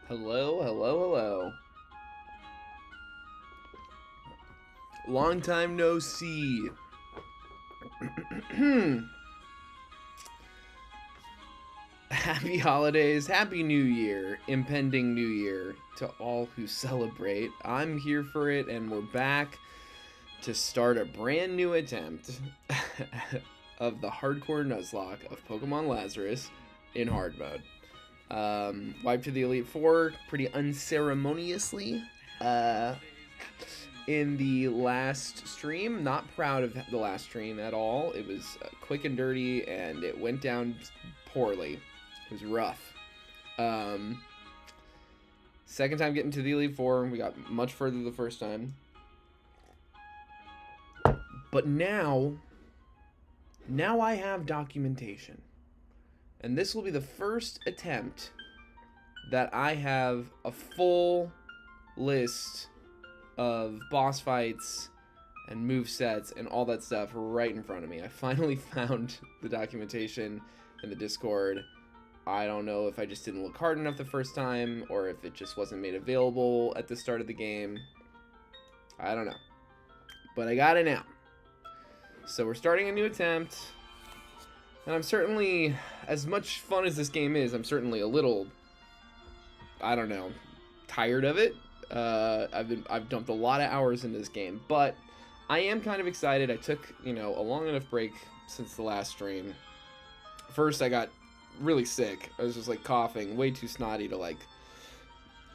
Hello, hello, hello. Long time no see. Happy holidays, happy new year, impending new year to all who celebrate. I'm here for it, and we're back to start a brand new attempt of the Hardcore Nuzlocke of Pokemon Lazarus in hard mode. Wiped to the Elite Four pretty unceremoniously in the last stream. Not proud of the last stream at all. It was quick and dirty, and it went down poorly. It was rough. Second time getting to the Elite Four. We got much further the first time. But now I have documentation. And this will be the first attempt that I have a full list of boss fights and movesets and all that stuff right in front of me. I finally found the documentation in the Discord. I don't know if I just didn't look hard enough the first time or if it just wasn't made available at the start of the game. I don't know. But I got it now. So we're starting a new attempt. And I'm certainly, as much fun as this game is, I'm certainly a little, I don't know, tired of it. I've dumped a lot of hours into this game, but I am kind of excited. I took, a long enough break since the last stream. First, I got really sick. I was just like coughing, way too snotty to like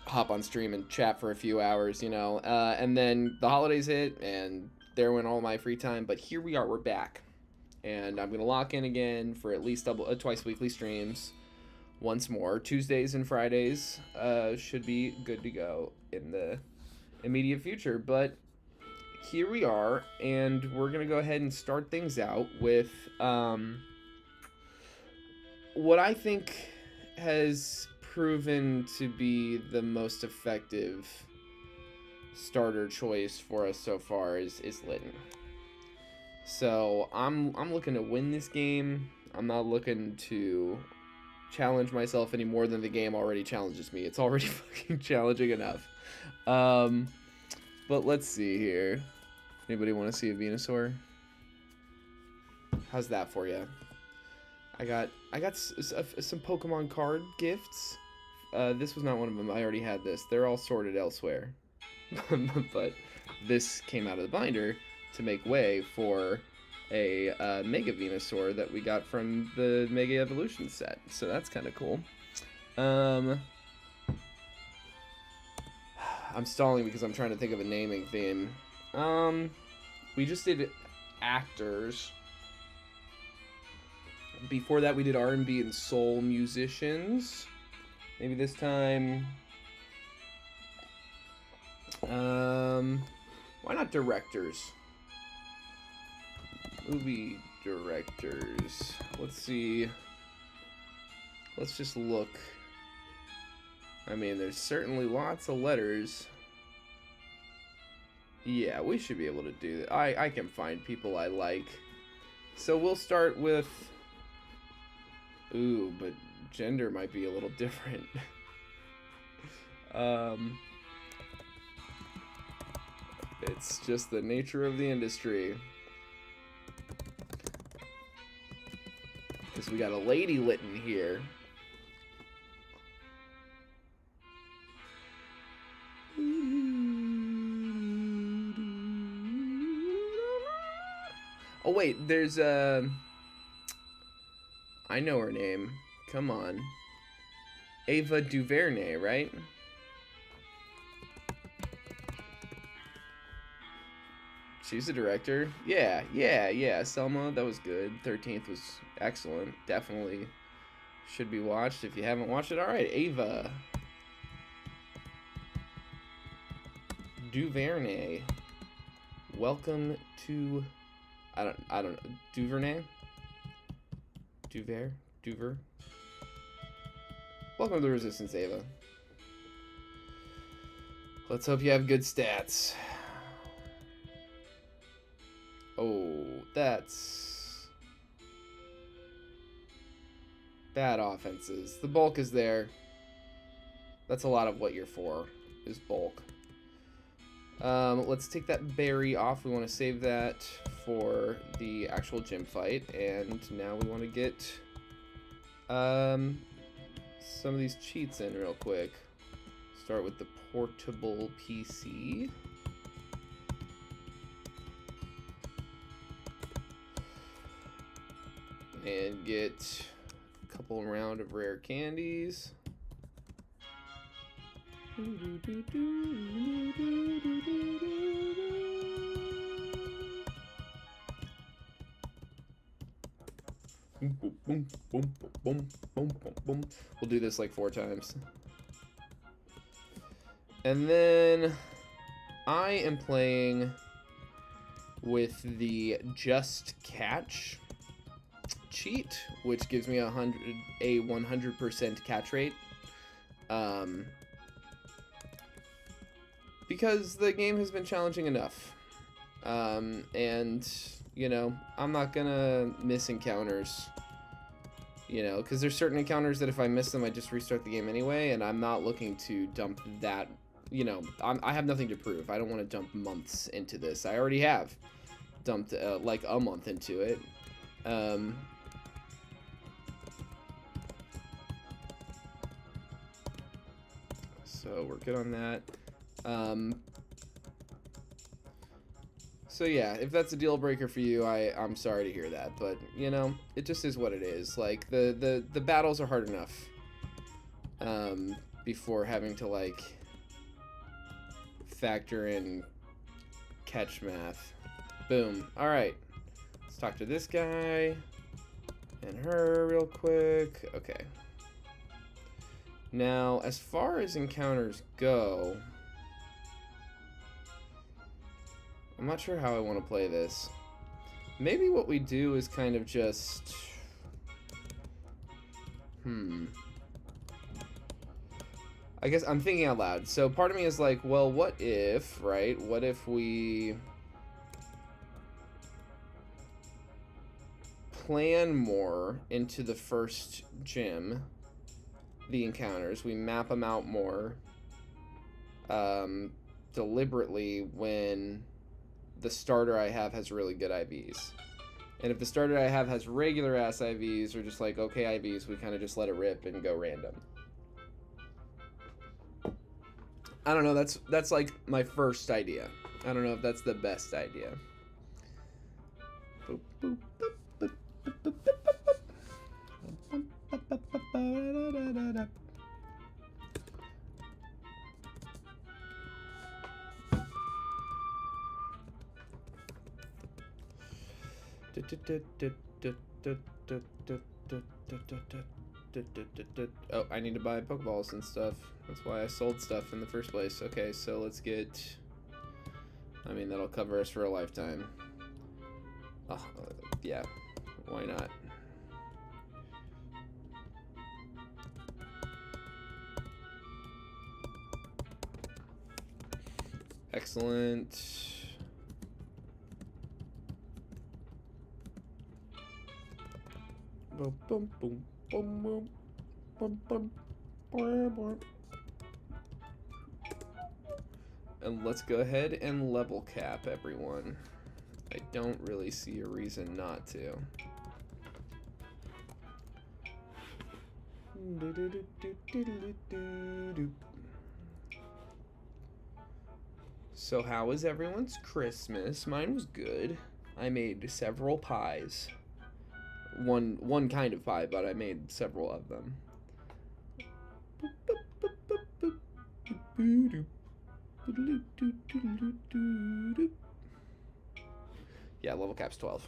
hop on stream and chat for a few hours, and then the holidays hit, and there went all my free time. But here we are, we're back. And I'm going to lock in again for at least twice weekly streams once more. Tuesdays and Fridays should be good to go in the immediate future. But here we are, and we're going to go ahead and start things out with what I think has proven to be the most effective starter choice for us so far is Litten. So I'm looking to win this game. I'm not looking to challenge myself any more than the game already challenges me. It's already fucking challenging enough. But let's see here. Anybody want to see a Venusaur? How's that for you? I got some Pokemon card gifts. This was not one of them. I already had this. They're all sorted elsewhere. But this came out of the binder to make way for a Mega Venusaur that we got from the Mega Evolution set. So that's kind of cool. I'm stalling because I'm trying to think of a naming theme. We just did actors. Before that we did R&B and soul musicians. Maybe this time... why not directors? Movie directors. Let's see. Let's just look. I mean, there's certainly lots of letters. Yeah, we should be able to do that. I can find people I like. So we'll start with... Ooh, but gender might be a little different. It's just the nature of the industry. Because we got a lady Litten here. Oh wait, there's I know her name. Come on. Ava DuVernay, right? She's the director. Yeah. Selma, that was good. 13th was excellent. Definitely should be watched if you haven't watched it. All right, Ava DuVernay. Welcome to I don't know. DuVernay? Duver. Welcome to the Resistance, Ava. Let's hope you have good stats. Oh, that's bad offenses. The bulk is there. That's a lot of what you're for, is bulk. Let's take that berry off. We want to save that for the actual gym fight. And now we want to get some of these cheats in real quick. Start with the portable PC. And get a couple round of rare candies. Boom, boom, boom, boom, boom, boom, boom. We'll do this like 4 times. And then I am playing with the Just Catch cheat, which gives me a 100% catch rate. Because the game has been challenging enough. And, you know, I'm not gonna miss encounters. You know, because there's certain encounters that if I miss them, I just restart the game anyway, and I'm not looking to dump that. You know, I have nothing to prove. I don't want to dump months into this. I already have dumped like a month into it. So we're good on that. So yeah, if that's a deal breaker for you, I'm sorry to hear that, but you know, it just is what it is. Like the battles are hard enough before having to like factor in catch math. Boom. All right, let's talk to this guy and her real quick. Okay. Now, as far as encounters go, I'm not sure how I want to play this. Maybe what we do is kind of just... I guess I'm thinking out loud. So part of me is like, well, what if, right? What if we plan more into the first gym, the encounters, we map them out more deliberately when the starter I have has really good IVs. And if the starter I have has regular ass IVs or just like okay IVs, we kind of just let it rip and go random. I don't know, that's like my first idea. I don't know if that's the best idea. Boop, boop, boop, boop, boop, boop, boop, boop. Oh, I need to buy Pokeballs and stuff. That's why I sold stuff in the first place. Okay, so let's get... I mean, that'll cover us for a lifetime. Oh, yeah. Why not? Excellent. Boom, boom, boom, boom, boom, boom, boom, boom, boom. And let's go ahead and level cap everyone. I don't really see a reason not to. So how was everyone's Christmas? Mine was good. I made several pies. One kind of pie, but I made several of them. Yeah, level cap's 12.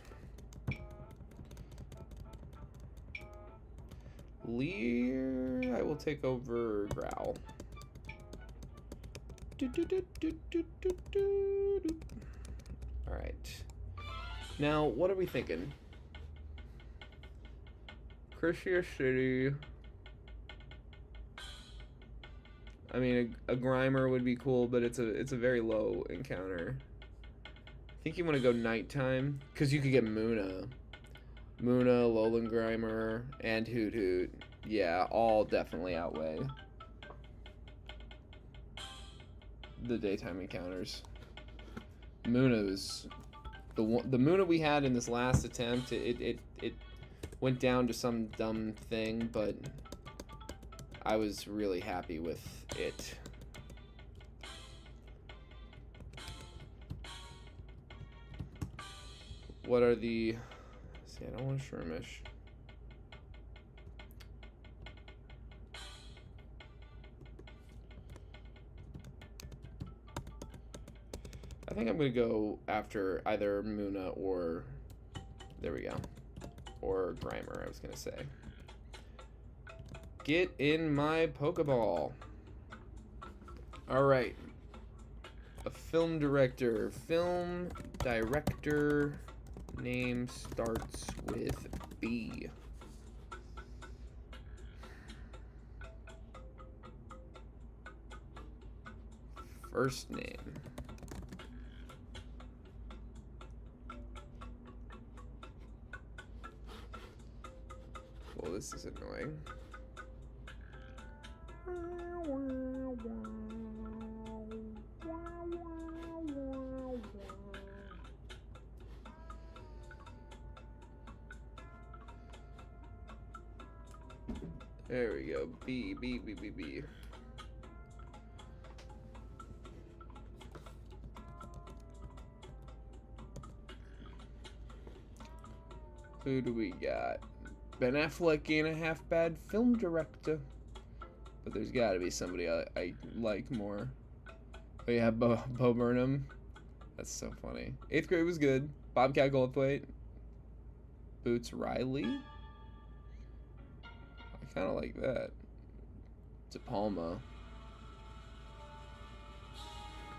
Leer, I will take over Growl. Alright. Now, what are we thinking? Crucius City. I mean, a Grimer would be cool, but it's a very low encounter. I think you want to go nighttime, because you could get Muna. Muna, Alolan Grimer, and Hoot Hoot. Yeah, all definitely outweigh. the daytime encounters. Muna was the Muna we had in this last attempt. It went down to some dumb thing, but I was really happy with it. What are the... See, I don't want to shroomish. I think I'm going to go after either Muna or... There we go. Or Grimer, I was going to say. Get in my Pokeball. Alright. A film director. Film director name starts with B. First name. Well, this is annoying. There we go. B. Who do we got? Ben Affleck ain't a half bad film director. But there's gotta be somebody I like more. Oh yeah, Bo Burnham. That's so funny. 8th grade was good. Bobcat Goldthwait. Boots Riley. I kinda like that. De Palma.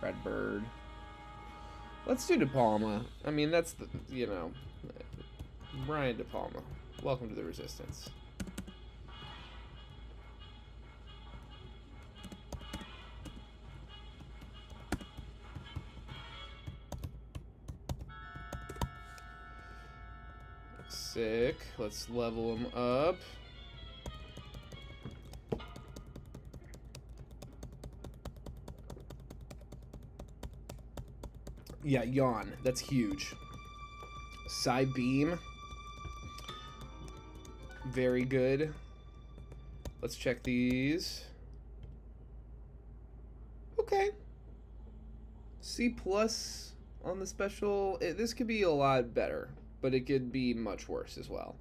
Red Bird. Let's do De Palma. I mean, that's the, you know, Brian De Palma. Welcome to the Resistance. Sick. Let's level him up. Yeah, Yawn. That's huge. Psybeam. Very good. Let's check these. Okay. C plus on the special. This could be a lot better, but it could be much worse as well.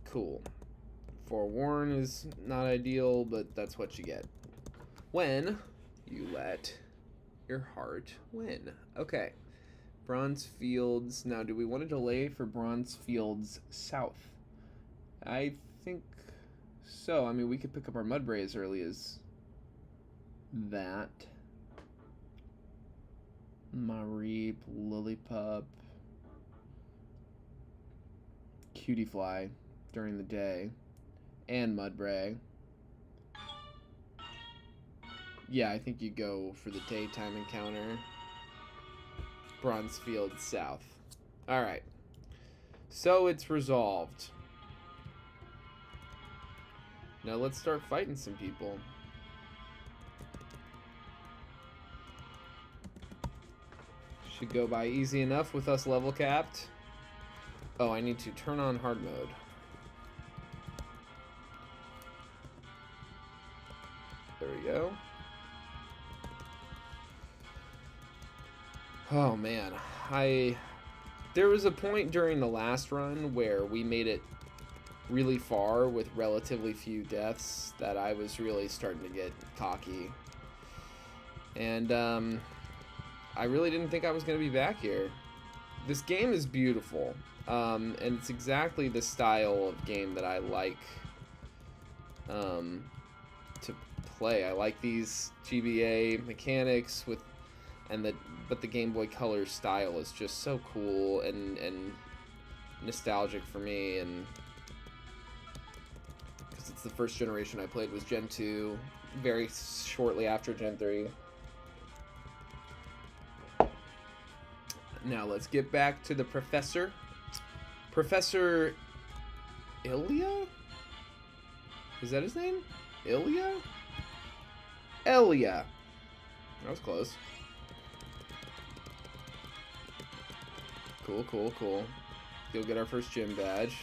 Cool. Forewarn is not ideal, but that's what you get when you let your heart win. Okay. Bronze Fields. Now, do we want to delay for Bronze Fields South? I think so. I mean, we could pick up our Mudbray as early as that. Mareep, Lillipup, Cutiefly during the day, and Mudbray. Yeah, I think you go for the daytime encounter. Bronzefield South. Alright. So it's resolved. Now let's start fighting some people. Should go by easy enough with us level capped. Oh, I need to turn on hard mode. There we go. Oh man, there was a point during the last run where we made it really far with relatively few deaths that I was really starting to get cocky. And I really didn't think I was going to be back here. This game is beautiful, and it's exactly the style of game that I like to play. I like these GBA mechanics with, but the Game Boy Color style is just so cool and nostalgic for me, and because it's the first generation I played was Gen 2, very shortly after Gen 3. Now let's get back to the professor. Professor Ilya? Is that his name? Ilya? Elia. That was close. Cool, cool, cool. You'll get our first gym badge.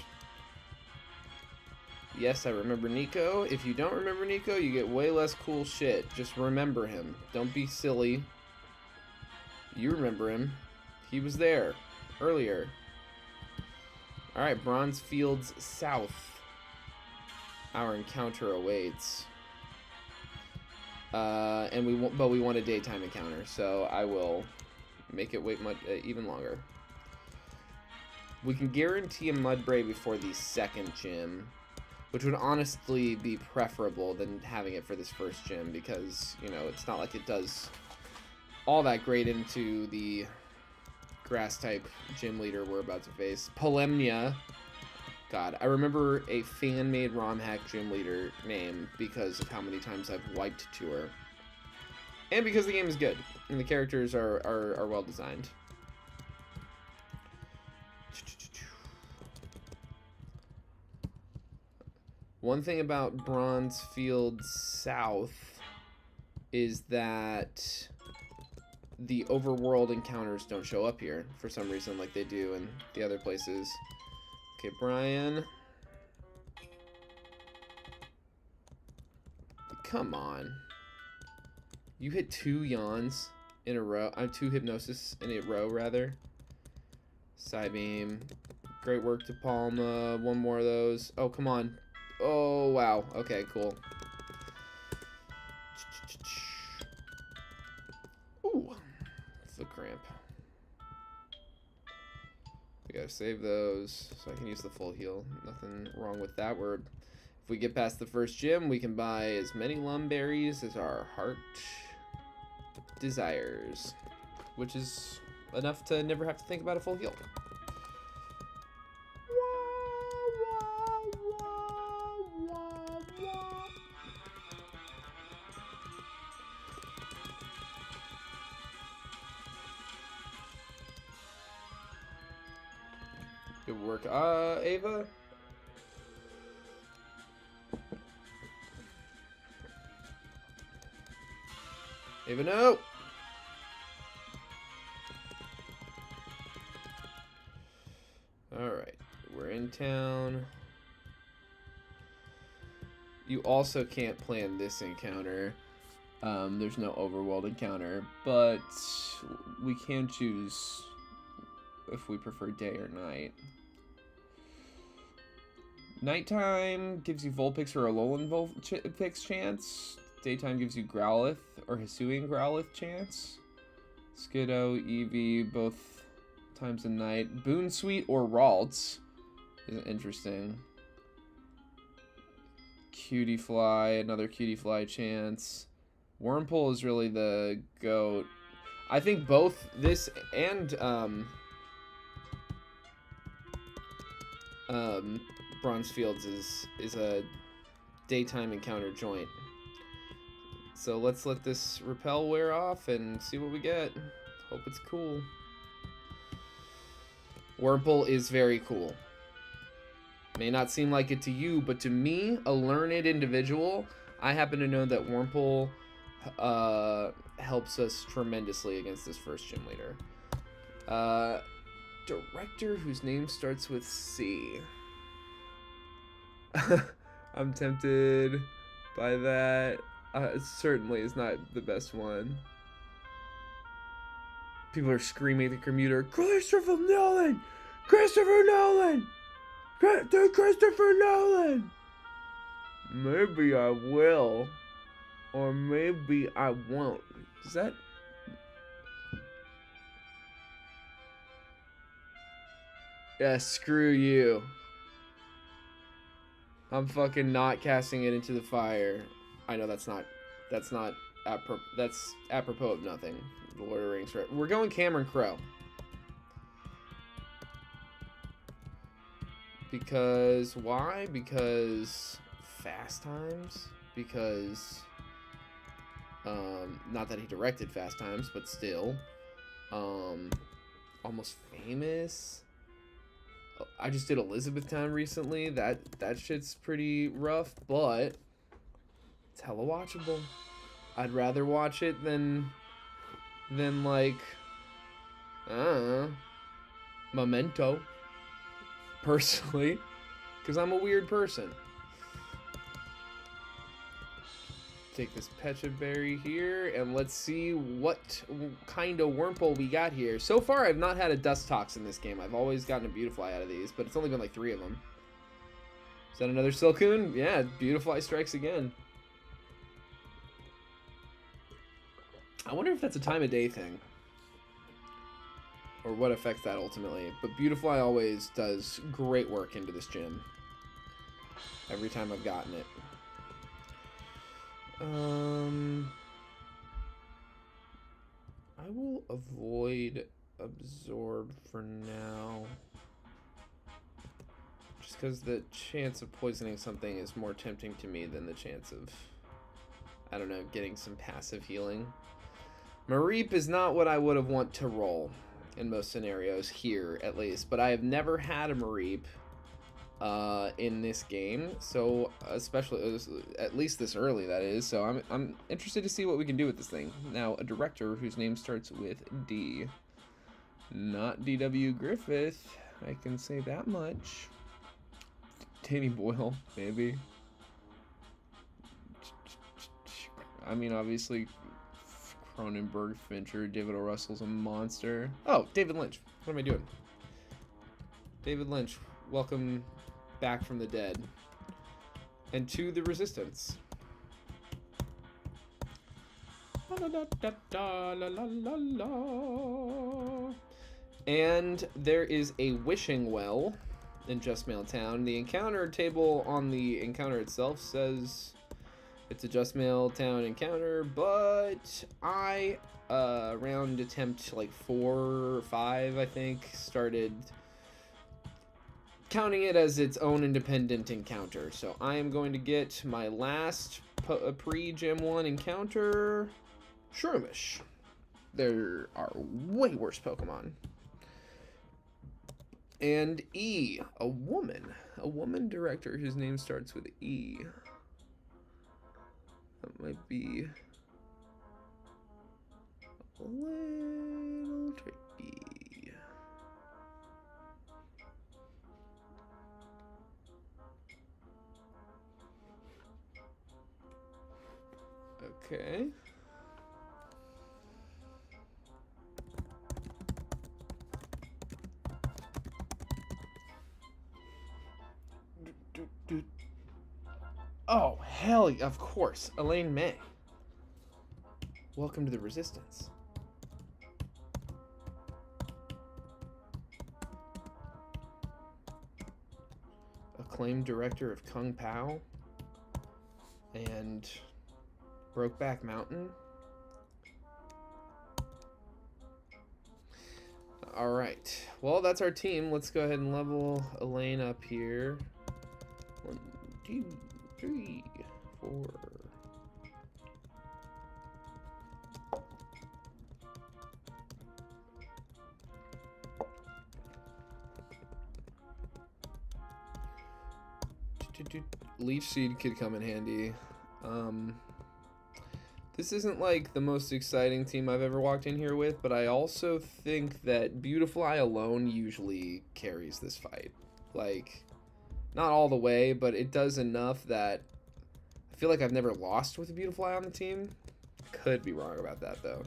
Yes, I remember Nico. If you don't remember Nico, you get way less cool shit. Just remember him. Don't be silly. You remember him. He was there earlier. Alright, Bronze Fields South. Our encounter awaits. But we want a daytime encounter, so I will make it wait even longer. We can guarantee a Mudbray before the second gym, which would honestly be preferable than having it for this first gym, because, you know, it's not like it does all that great into the grass type gym leader we're about to face. Polemnia. God, I remember a fan-made ROM hack gym leader name because of how many times I've wiped to her. And because the game is good, and the characters are well designed. One thing about Bronze Field South is that the overworld encounters don't show up here for some reason like they do in the other places. Okay, Brian. Come on. You hit 2 yawns in a row. 2 hypnosis in a row, rather. Psybeam. Great work to Palma. One more of those. Oh, come on. Oh, wow. Okay, cool. Ooh. Foot cramp. We gotta save those so I can use the full heal. Nothing wrong with that word. If we get past the first gym, we can buy as many lumberries as our heart desires, which is enough to never have to think about a full heal. Good work, Ava. Ava, no! Alright, we're in town. You also can't plan this encounter. There's no overworld encounter, but we can choose if we prefer day or night. Nighttime gives you Vulpix or Alolan Vulpix chance. Daytime gives you Growlithe or Hisuian Growlithe chance. Skiddo, Eevee, both times a night. Boonsweet or Ralts is interesting. Cutiefly, another Cutiefly chance. Wurmple is really the GOAT. I think both this and Bronze Fields is a daytime encounter joint. So let's let this repel wear off and see what we get. Hope it's cool. Wurmple is very cool. May not seem like it to you, but to me, a learned individual, I happen to know that Wurmple helps us tremendously against this first gym leader. Director whose name starts with C. I'm tempted by that. It certainly is not the best one. People are screaming at the commuter, Christopher Nolan! Christopher Nolan! Christopher Nolan! Maybe I will. Or maybe I won't. Is that... Yeah, screw you. I'm fucking not casting it into the fire. I know that's apropos of nothing. The Lord of the Rings, right? We're going Cameron Crowe. Because, why? Because Fast Times? Because, not that he directed Fast Times, but still. Almost Famous. I just did Elizabethtown recently. That shit's pretty rough, but it's hella watchable. I'd rather watch it than than like Memento, personally, because I'm a weird person. Take this Pecha Berry here, and let's see what kind of Wurmple we got here. So far, I've not had a Dustox in this game. I've always gotten a Beautifly out of these, but it's only been like 3 of them. Is that another Silcoon? Yeah, Beautifly strikes again. I wonder if that's a time of day thing, or what affects that ultimately. But Beautifly always does great work into this gym. Every time I've gotten it. I will avoid Absorb for now. Just because the chance of poisoning something is more tempting to me than the chance of, I don't know, getting some passive healing. Mareep is not what I would have want to roll in most scenarios here, at least. But I have never had a Mareep in this game, so especially at least this early, that is. So I'm interested to see what we can do with this thing. Now, a director whose name starts with D, not D.W. Griffith. I can say that much. Danny Boyle, maybe. I mean, obviously, Cronenberg, Fincher, David O. Russell's a monster. Oh, David Lynch. What am I doing? David Lynch, welcome back from the dead. And to the Resistance. And there is a wishing well in Just Mail Town. The encounter table on the encounter itself says it's a Just Mail Town encounter, but I, around attempt like 4 or 5, I think, started counting it as its own independent encounter. So I am going to get my last pre-Gem 1 encounter, Shroomish. There are way worse Pokemon. And E, a woman director whose name starts with E. That might be a little tricky. Okay. Oh, hell, of course. Elaine May. Welcome to the Resistance. Acclaimed director of Kung Pao and Brokeback Mountain. Alright, well, that's our team. Let's go ahead and level Elaine up here. 1, 2, 3, 4. Leech Seed could come in handy. This isn't like the most exciting team I've ever walked in here with, but I also think that Beautifly alone usually carries this fight. Like, not all the way, but it does enough that I feel like I've never lost with a Beautifly on the team. Could be wrong about that, though.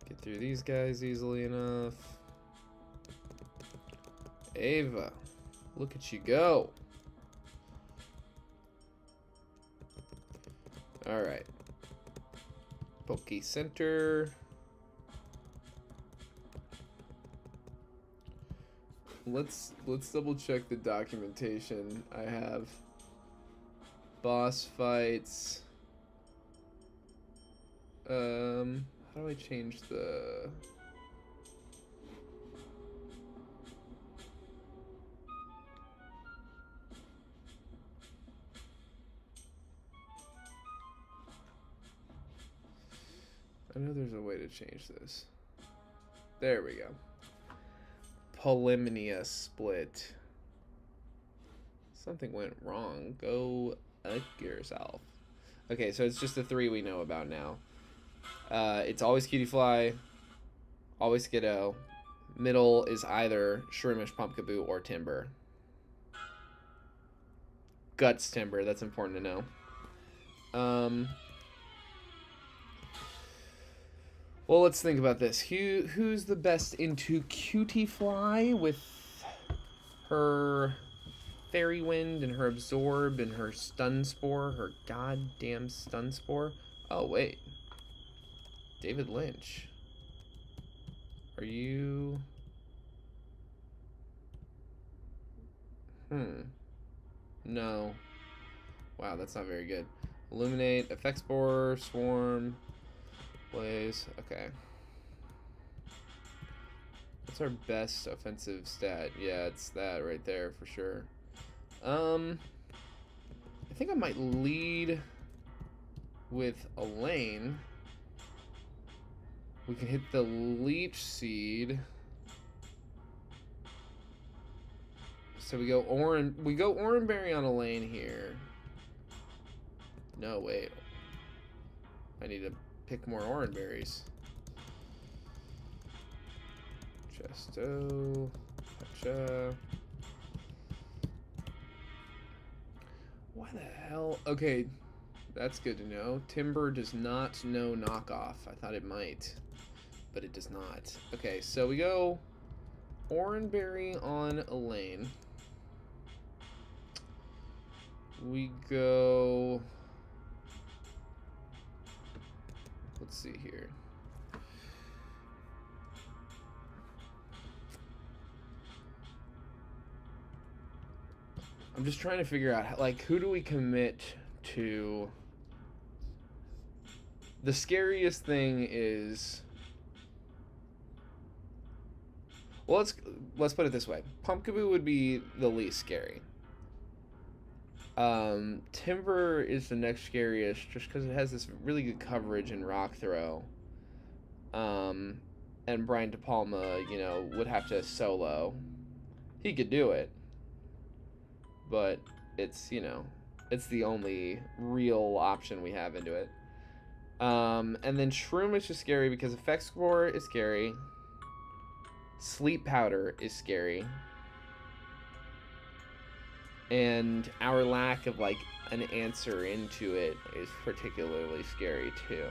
Get through these guys easily enough. Ava, look at you go. Alright. Poke Center. Let's double check the documentation. I have boss fights. How do I change the... I know there's a way to change this. There we go. Polymnia split. Something went wrong. Go yourself. Okay, so it's just the 3 we know about now. It's always Cutiefly, always Skiddo. Middle is either Shroomish, Pumpkaboo, or Timber. Guts Timber, that's important to know. Well, let's think about this. Who's the best into Cutiefly with her Fairy Wind and her Absorb and her Stun Spore, her goddamn Stun Spore? Oh, wait. David Lynch. Are you... No. Wow, that's not very good. Illuminate, Effect Spore, Swarm, Blaze. Okay. What's our best offensive stat? Yeah, it's that right there for sure. I think I might lead with Elaine. We can hit the Leech Seed. So we go Oranberry on Elaine here. No, wait. I need to pick more Oranberries. Chesto. Gotcha. Why the hell? Okay, that's good to know. Timber does not know knockoff. I thought it might, but it does not. Okay, so we go Oranberry on Elaine. We go... Let's see here. I'm just trying to figure out, like, who do we commit to? The scariest thing is... Well, let's put it this way. Pumpkaboo would be the least scary. Timber is the next scariest just because it has this really good coverage in Rock Throw. And Brian De Palma, you know, would have to solo. He could do it. But it's, you know, it's the only real option we have into it. And then Shroomish is scary because Effect Score is scary. Sleep Powder is scary. And our lack of, like, an answer into it is particularly scary, too.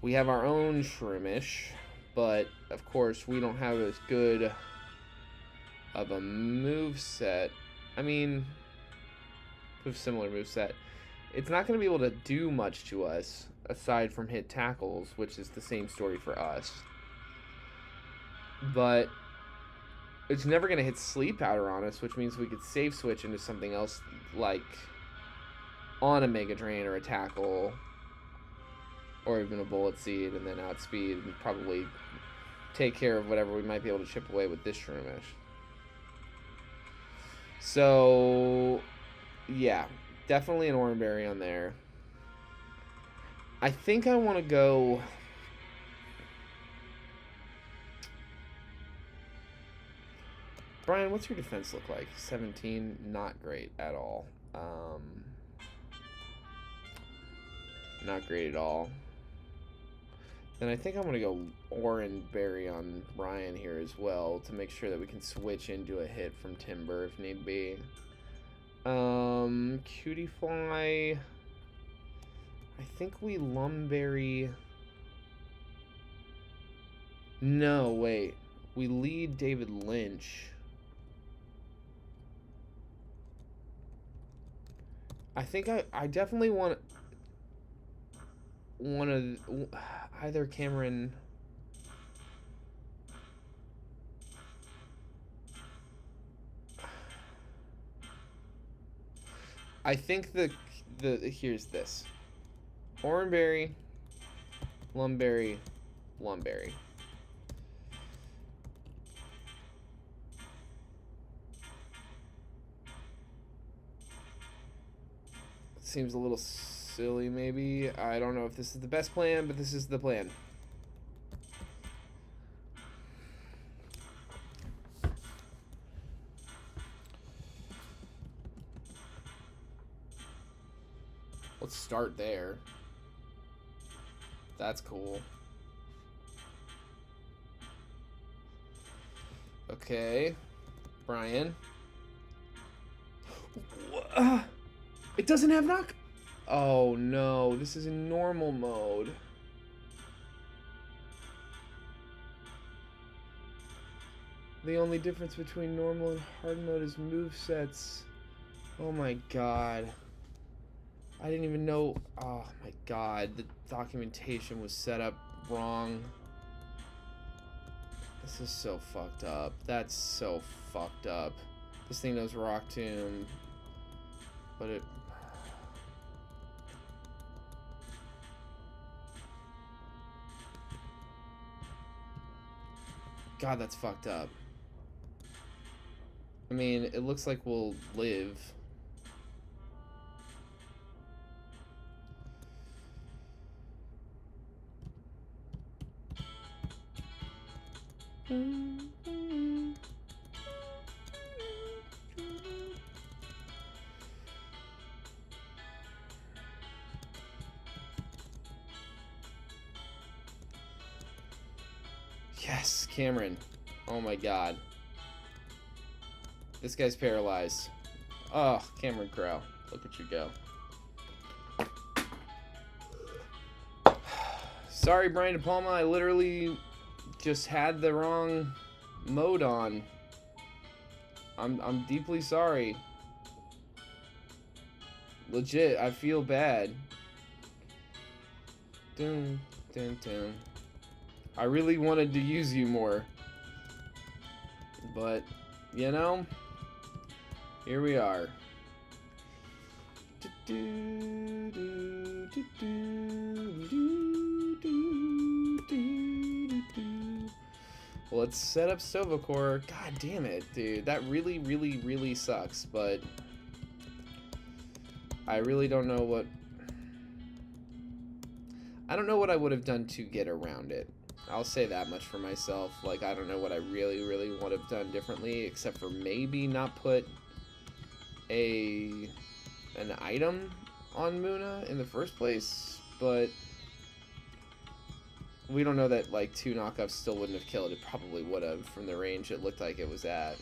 We have our own Shroomish, but, of course, we don't have as good of a moveset. I mean, with similar moveset. It's not going to be able to do much to us, aside from hit tackles, which is the same story for us. But... it's never going to hit Sleep Powder on us, which means we could save switch into something else, like on a Mega Drain or a Tackle, or even a Bullet Seed, and then outspeed, and probably take care of whatever we might be able to chip away with this Shroomish. So, yeah, definitely an Oranberry on there. I think I want to go... Brian, what's your defense look like? 17, not great at all. Not great at all. Then I think I'm going to go Oranberry on Brian here as well to make sure that we can switch into a hit from Timber if need be. Cutiefly. I think we Lumberry. No, wait. We lead David Lynch. I think I definitely want to either Cameron. I think the here's this. Oranberry, Lumberry, Lumberry. Seems a little silly, maybe. I don't know if this is the best plan, but this is the plan. Let's start there. That's cool. Okay. Brian. It doesn't have knock. Oh no, this is in normal mode. The only difference between normal and hard mode is movesets. Oh my god. I didn't even know. Oh my god, the documentation was set up wrong. This is so fucked up. That's so fucked up. This thing knows Rock Tomb, but it. God, that's fucked up. I mean, it looks like we'll live. Yes, Cameron. Oh my god. This guy's paralyzed. Oh, Cameron Crow. Look at you go. Sorry, Brian De Palma. I literally just had the wrong mode on. I'm deeply sorry. Legit, I feel bad. Dun, dun, dun. I really wanted to use you more. But, you know, here we are. Well, let's set up Stovacor. God damn it, dude. That really, really, really sucks, but I really don't know what... I don't know what I would have done to get around it. I'll say that much for myself. Like, I don't know what I really, really would have done differently, except for maybe not put an item on Muna in the first place, but we don't know that, like, 2 knockups still wouldn't have killed. It probably would have from the range it looked like it was at.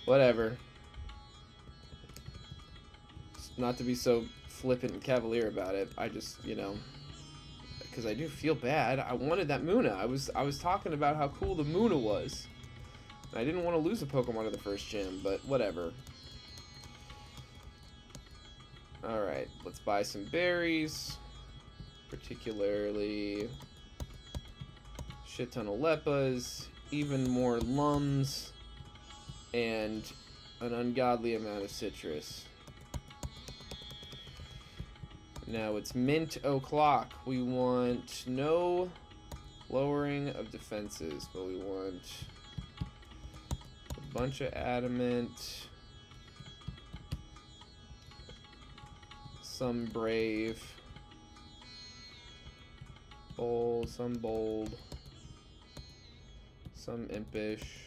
Whatever. Not to be so flippant and cavalier about it. I just, you know... because I do feel bad. I wanted that Muna. I was talking about how cool the Muna was. And I didn't want to lose a Pokemon in the first gym, but whatever. Alright, let's buy some berries. Particularly shit ton of Leppas, even more Lums, and an ungodly amount of citrus. Now it's mint o'clock. We want no lowering of defenses, but we want a bunch of adamant, some brave, bold, some impish,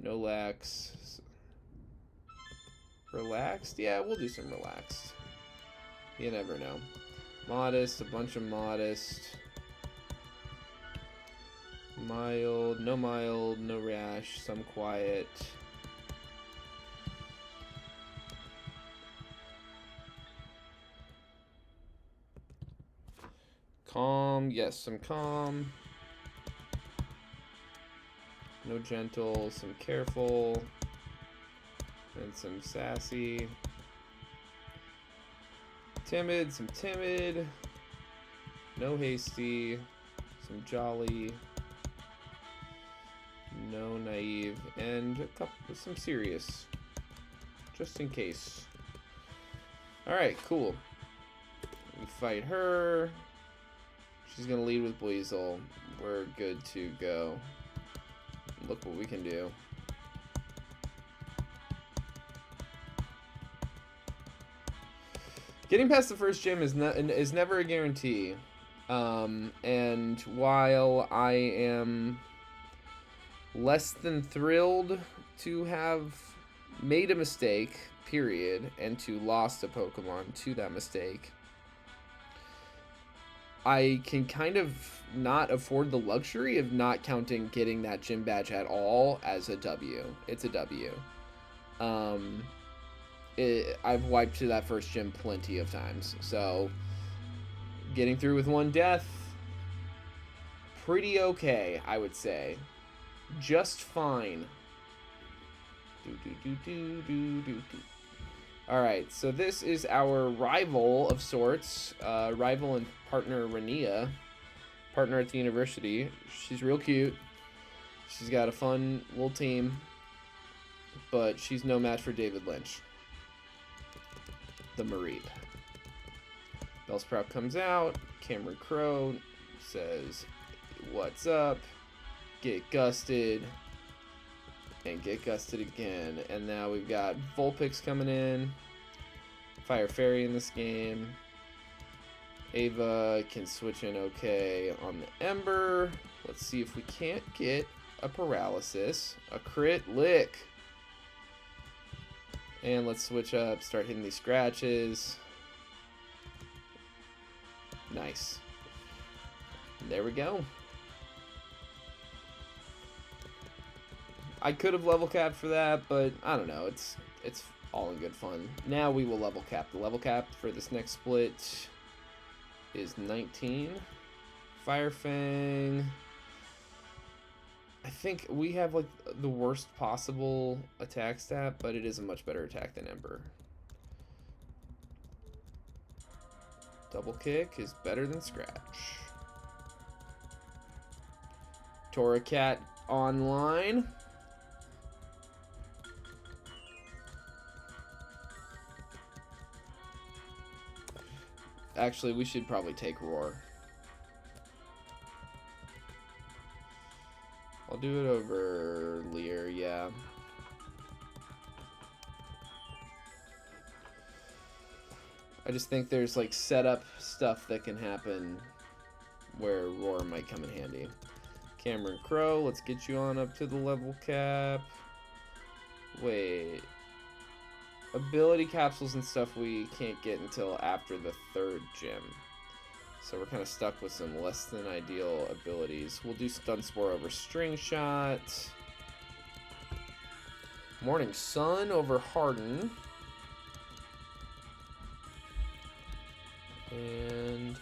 no lax, relaxed. Yeah, we'll do some relaxed. You never know. Modest, a bunch of modest. Mild, no rash, some quiet. Calm, yes, some calm. No gentle, some careful. And some sassy. Timid, some timid, no hasty, some jolly, no naive, and a couple, some serious, just in case. Alright, cool. We fight her. She's gonna lead with Buizel. We're good to go. Look what we can do. Getting past the first gym is never a guarantee, and while I am less than thrilled to have made a mistake, period, and to lost a Pokemon to that mistake, I can kind of not afford the luxury of not counting getting that gym badge at all as a W. It's a W. I've wiped to that first gym plenty of times, so getting through with 1 death, pretty okay, I would say. Just fine. Alright, so this is our rival of sorts. Rival and partner Rania. Partner at the university. She's real cute. She's got a fun little team. But she's no match for David Lynch. The Mareep. Bellsprout comes out. Cameron Crowe says, "What's up?" Get gusted. And get gusted again. And now we've got Vulpix coming in. Fire Fairy in this game. Ava can switch in okay on the Ember. Let's see if we can't get a paralysis. A crit lick. And let's switch up, start hitting these scratches. Nice. There we go. I could have level capped for that, but I don't know. It's all in good fun. Now we will level cap. The level cap for this next split is 19. Firefang. I think we have like the worst possible attack stat, but it is a much better attack than Ember. Double kick is better than scratch. Torracat online. Actually, we should probably take Roar. I'll do it over Lear, yeah. I just think there's like setup stuff that can happen where Roar might come in handy. Cameron Crowe, let's get you on up to the level cap. Wait. Ability capsules and stuff we can't get until after the 3rd gym. So we're kind of stuck with some less than ideal abilities. We'll do Stun Spore over String Shot. Morning Sun over Harden. And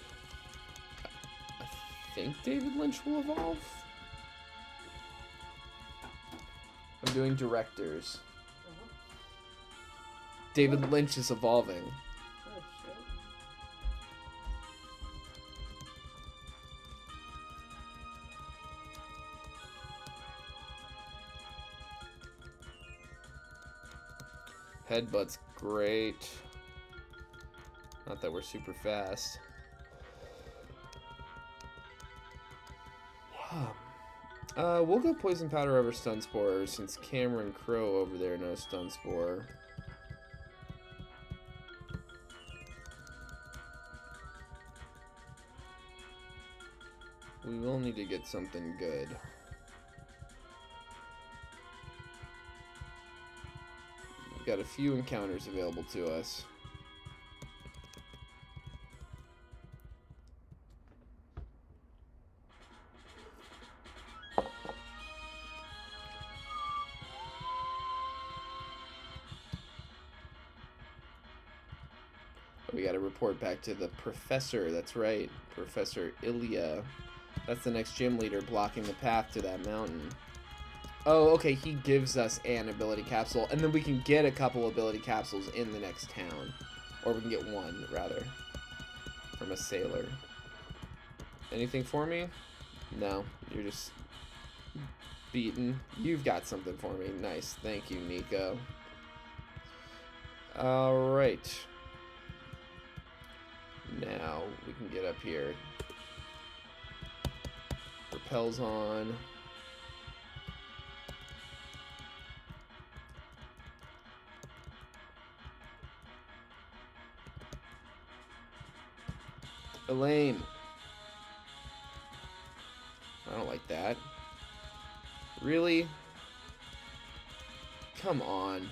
I think David Lynch will evolve. I'm doing directors. David Lynch is evolving. Oh, shit. Headbutt's great. Not that we're super fast. We'll go Poison Powder over Stun Spore since Cameron Crowe over there knows Stun Spore. We will need to get something good. We've got a few encounters available to us. We got to report back to the professor. That's right, Professor Ilios. That's the next gym leader blocking the path to that mountain. Oh, okay, he gives us an ability capsule, and then we can get a couple ability capsules in the next town. Or we can get one, rather, from a sailor. Anything for me? No, you're just beaten. You've got something for me. Nice, thank you, Nico. Alright. Now we can get up here. Repels on. Elaine. I don't like that. Really? Come on.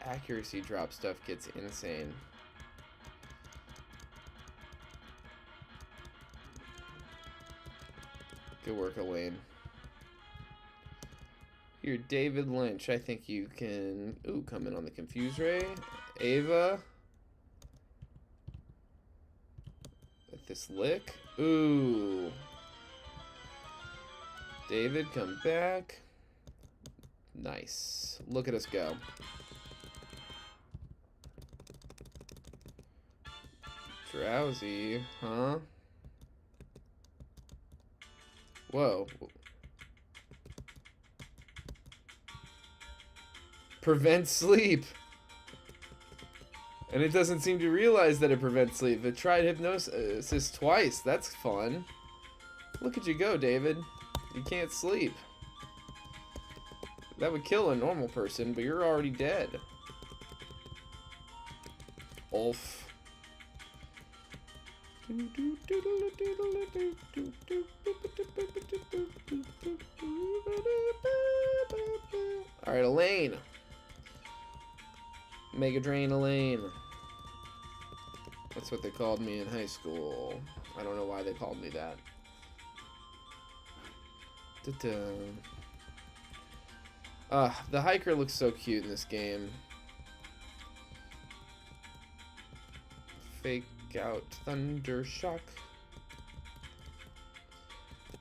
accuracy drop stuff gets insane. Good work, Elaine. Here, David Lynch. I think you can... Ooh, come in on the Confuse Ray. Ava. With this lick. Ooh. David, come back. Nice. Look at us go. Drowsy, huh? Whoa. Prevents sleep. And it doesn't seem to realize that it prevents sleep. It tried hypnosis twice. That's fun. Look at you go, David. You can't sleep. That would kill a normal person, but you're already dead. Ulf. Alright, Elaine. Mega Drain Elaine. That's what they called me in high school. I don't know why they called me that. The hiker looks so cute in this game. Fake out Thunder Shock.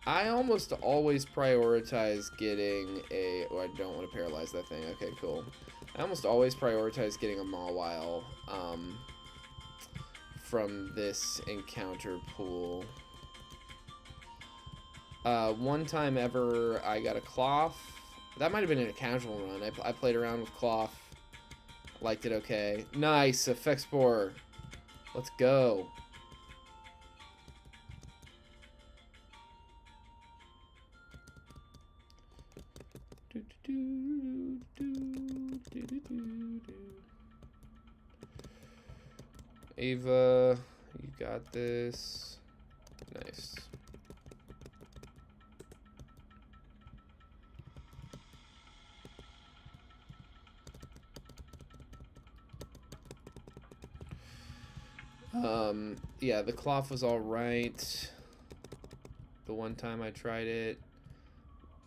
I almost always prioritize getting a... Oh, I don't want to paralyze that thing. Okay, cool. I almost always prioritize getting a Mawile from this encounter pool. One time ever, I got a Cloth. That might have been in a casual run. I played around with Cloth. Liked it okay. Nice, Effect Spore. Let's go. Ava, you got this. Nice. Yeah, the Cloth was alright. The one time I tried it.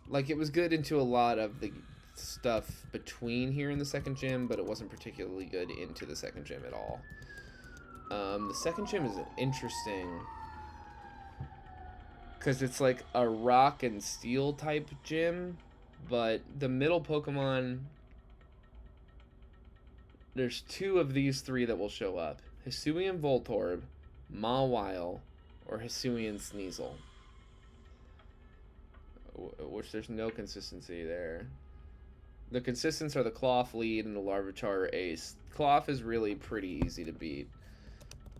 Like, it was good into a lot of the stuff between here and the second gym, but it wasn't particularly good into the second gym at all. The second gym is interesting because it's like a rock and steel type gym, but the middle Pokemon, there's two of these three that will show up. Hisuian Voltorb, Mawile, or Hisuian Sneasel. Which there's no consistency there. The consistents are the Cloth lead and the Larvitar Ace. Cloth is really pretty easy to beat,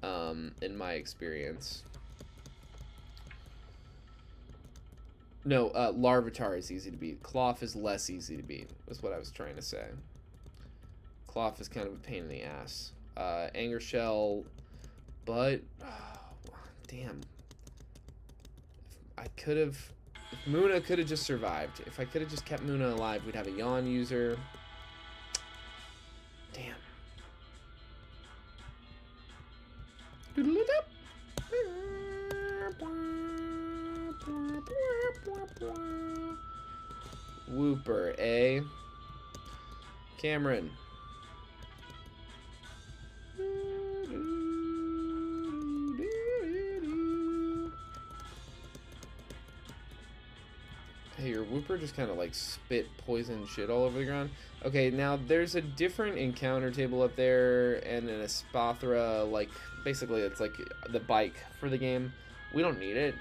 in my experience. No, Larvitar is easy to beat. Cloth is less easy to beat, is what I was trying to say. Cloth is kind of a pain in the ass. Anger Shell, but... Oh, damn. I could have... If Muna could have just survived. If I could have just kept Muna alive, we'd have a Yawn user. Damn. Wooper, eh? Cameron. Hey, your Wooper just kind of like spit poison shit all over the ground. Okay, now there's a different encounter table up there and an Espathra, like, basically it's like the bike for the game. We don't need it.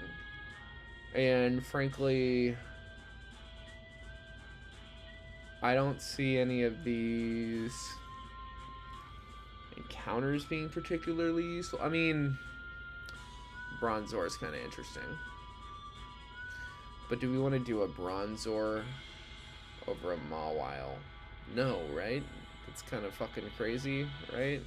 And frankly, I don't see any of these encounters being particularly useful. I mean, Bronzor is kind of interesting. But do we want to do a Bronzor over a Mawile? No, right? That's kind of fucking crazy, right?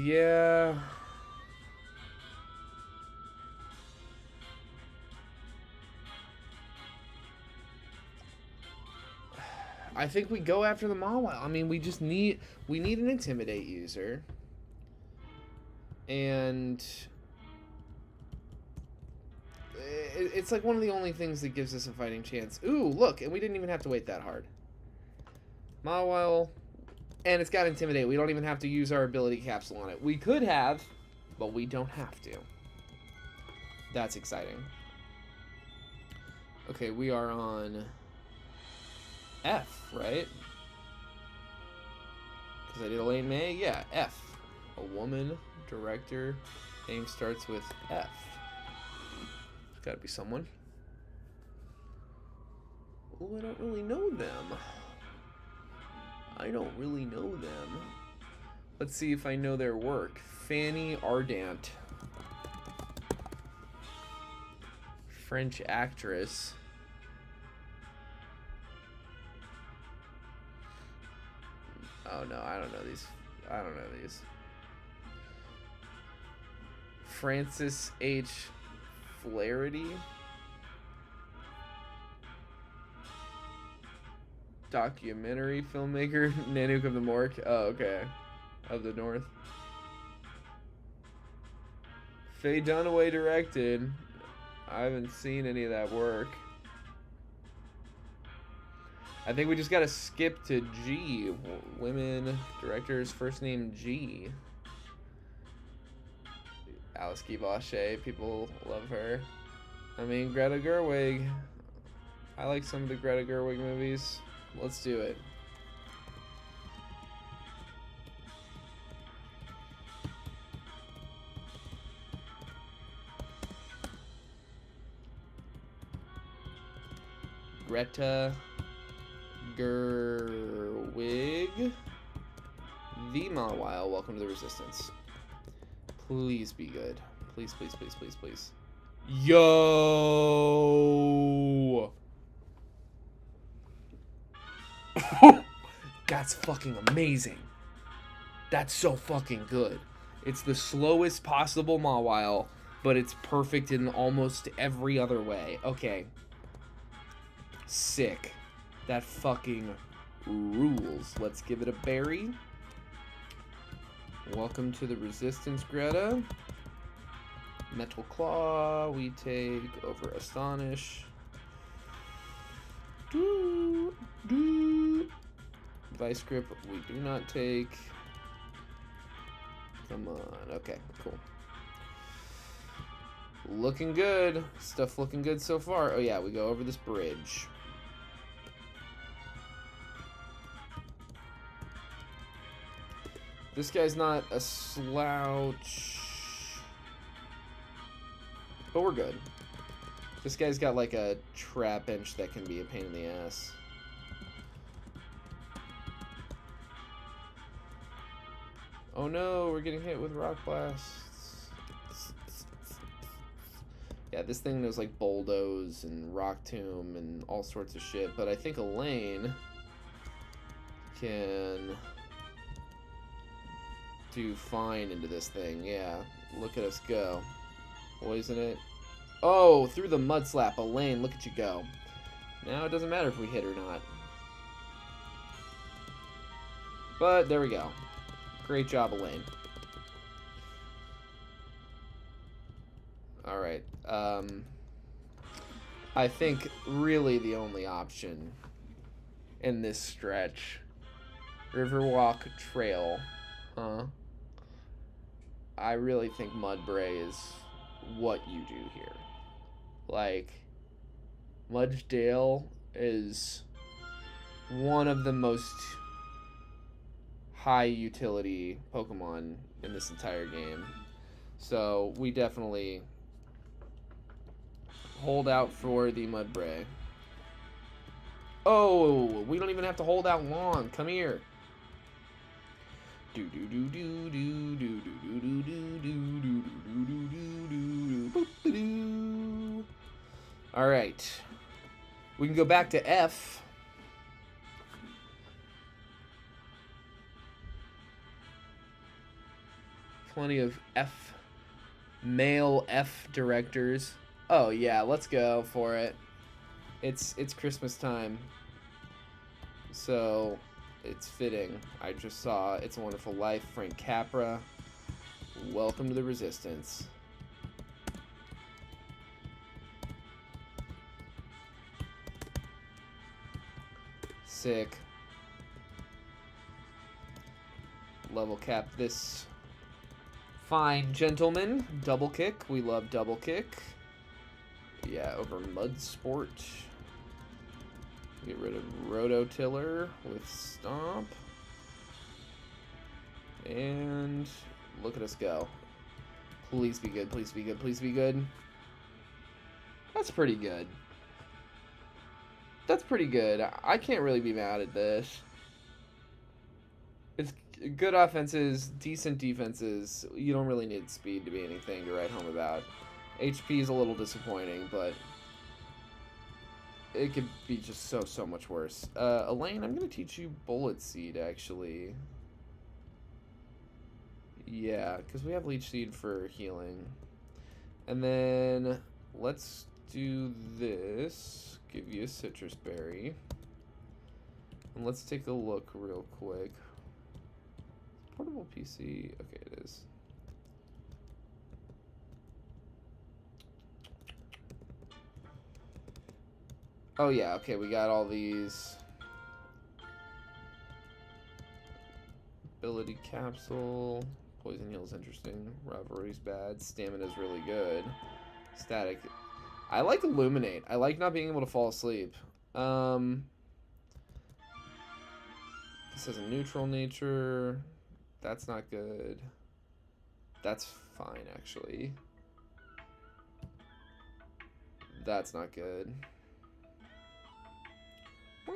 Yeah. I think we go after the Mawile. I mean, we need an Intimidate user. And it's like one of the only things that gives us a fighting chance. Ooh, look, and we didn't even have to wait that hard. Mawile, and it's got Intimidate. We don't even have to use our ability capsule on it. We could have, but we don't have to. That's exciting. Okay, we are on F, right? Because I did Elaine May? Yeah, F. A woman, director, name starts with F. Gotta be someone. Oh, I don't really know them. I don't really know them. Let's see if I know their work. Fanny Ardant. French actress. Oh no, I don't know these. I don't know these. Francis H. Flaherty. Documentary filmmaker. Nanook of the Mork. Oh, okay. Of the North. Faye Dunaway directed. I haven't seen any of that work. I think we just gotta skip to G. Women directors, first name G. Alice Guy Blaché, people love her. I mean, Greta Gerwig. I like some of the Greta Gerwig movies. Let's do it. Greta Gerwig. The Mawile, welcome to the Resistance. Please be good. Please, please, please, please, please. Yo! That's fucking amazing. That's so fucking good. It's the slowest possible Mawile, but it's perfect in almost every other way. Okay. Sick. That fucking rules. Let's give it a berry. Welcome to the Resistance, Greta. Metal Claw, we take over Astonish. Vice Grip, we do not take. Come on, okay, cool. Looking good. Stuff looking good so far. Oh yeah, we go over this bridge. This guy's not a slouch, but we're good. This guy's got like a trap bench that can be a pain in the ass. Oh no, we're getting hit with rock blasts. Yeah, this thing knows like Bulldoze and Rock Tomb and all sorts of shit, but I think Elaine can do fine into this thing. Yeah, look at us go. Poison it. Oh, through the mud slap. Elaine, look at you go. Now it doesn't matter if we hit or not. But there we go. Great job, Elaine. Alright. I think really the only option in this stretch. Riverwalk Trail. I really think Mudbray is what you do here. Like, Mudgedale is one of the most high utility Pokemon in this entire game. So we definitely hold out for the Mudbray. Oh, we don't even have to hold out long. Come here. All right, we can go back to F. plenty of male F directors. Oh yeah, let's go for it. It's Christmas time, so it's fitting. I just saw It's a Wonderful Life, Frank Capra. Welcome to the Resistance. Sick. Level cap this fine gentleman. Double kick. We love double kick. Yeah, over Mud Sport. Get rid of Rototiller with Stomp. And look at us go. Please be good, please be good, please be good. That's pretty good. That's pretty good. I can't really be mad at this. It's good offenses, decent defenses. You don't really need speed to be anything to write home about. HP is a little disappointing, but it could be just so much worse. Elaine, I'm going to teach you Bullet Seed, actually. Yeah, because we have Leech Seed for healing. And then let's do this. Give you a Citrus Berry. And let's take a look real quick. Portable PC. Okay, it is. Oh yeah, okay, we got all these. Ability Capsule. Poison Heal's interesting. Rivalry's bad. Stamina's really good. Static. I like Illuminate. I like not being able to fall asleep. This has a neutral nature. That's not good. That's fine, actually. That's not good. I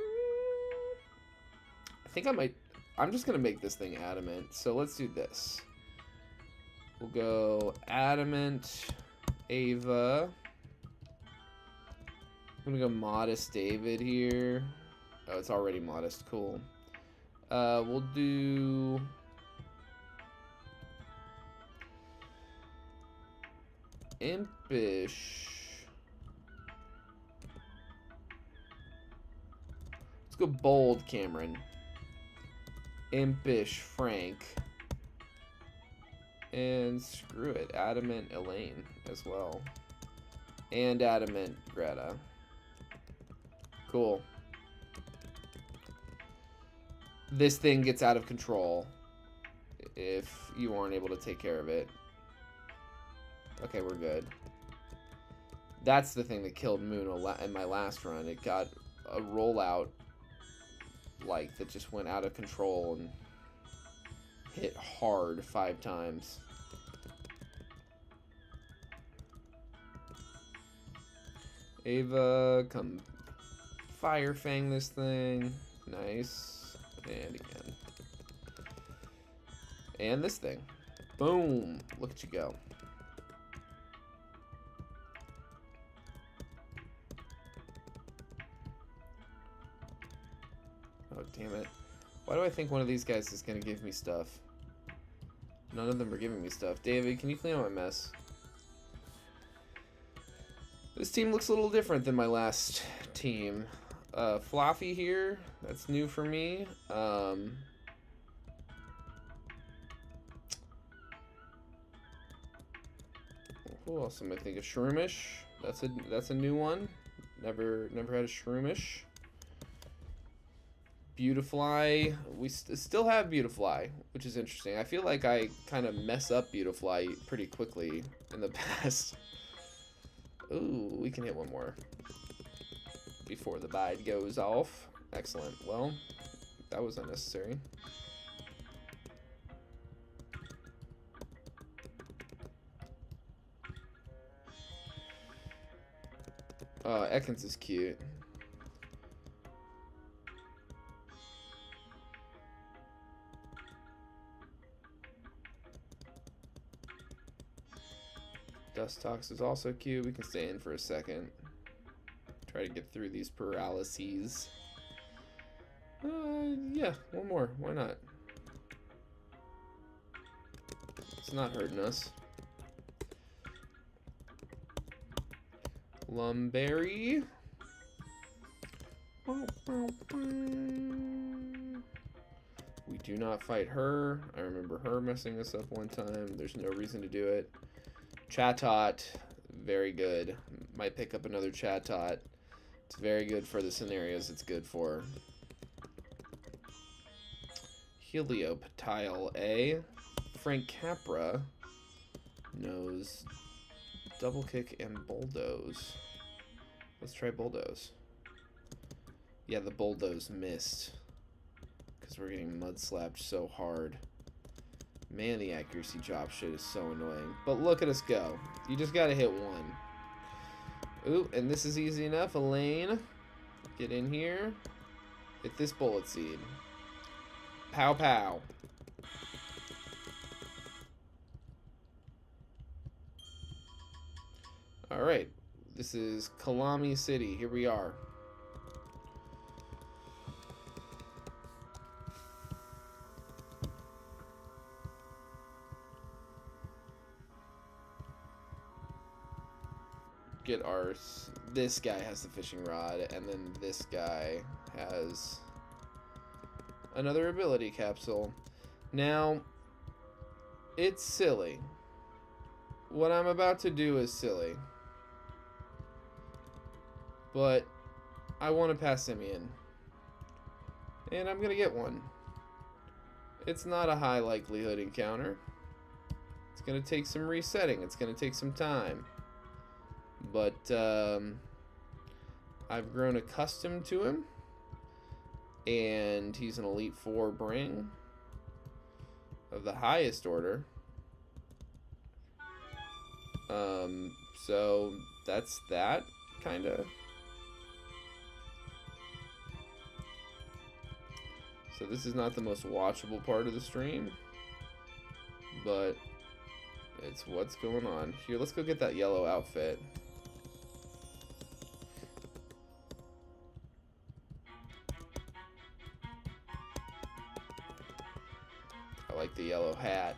think I might... I'm just going to make this thing Adamant. So let's do this. We'll go Adamant, Ava. I'm going to go Modest David here. Oh, it's already Modest. Cool. We'll do... Impish. Let's go Bold Cameron. Impish Frank. And screw it, Adamant Elaine as well. And Adamant Greta. Cool. This thing gets out of control if you aren't able to take care of it. Okay, we're good. That's the thing that killed Moon in my last run. It got a rollout like that just went out of control and hit hard 5 times. Ava, come Fire Fang this thing. Nice. And again. And this thing. Boom. Look at you go. Oh, damn it. Why do I think one of these guys is going to give me stuff? None of them are giving me stuff. David, can you clean up my mess? This team looks a little different than my last team. Floppy here. That's new for me. Who else am I thinking? Shroomish. That's a new one. Never had a Shroomish. Beautifly. We still have Beautifly, which is interesting. I feel like I kind of mess up Beautifly pretty quickly in the past. Ooh, we can hit one more before the bide goes off. Excellent. Well, that was unnecessary. Ekans is cute. Dustox is also cute. We can stay in for a second. Try to get through these paralyses. Yeah, one more. Why not? It's not hurting us. Lumberry. We do not fight her. I remember her messing us up one time. There's no reason to do it. Chatot, very good. Might pick up another Chatot. It's very good for the scenarios it's good for. Helioptile A. Frank Capra knows double kick and bulldoze. Let's try bulldoze. Yeah, the bulldoze missed because we're getting mud slapped so hard. Man, the accuracy drop shit is so annoying. But look at us go. You just gotta hit one. Ooh, and this is easy enough. Elaine, get in here. Hit this bullet seed. Pow pow. Alright, this is Kalami City. Here we are. Get our... This guy has the fishing rod, and then this guy has another ability capsule. Now, it's silly. What I'm about to do is silly. But I want to pass Simeon. And I'm going to get one. It's not a high likelihood encounter. It's going to take some resetting. It's going to take some time. But I've grown accustomed to him. And he's an Elite Four bring of the highest order. So that's that, kind of. So this is not the most watchable part of the stream, but it's what's going on. Here, let's go get that yellow outfit. I like the yellow hat.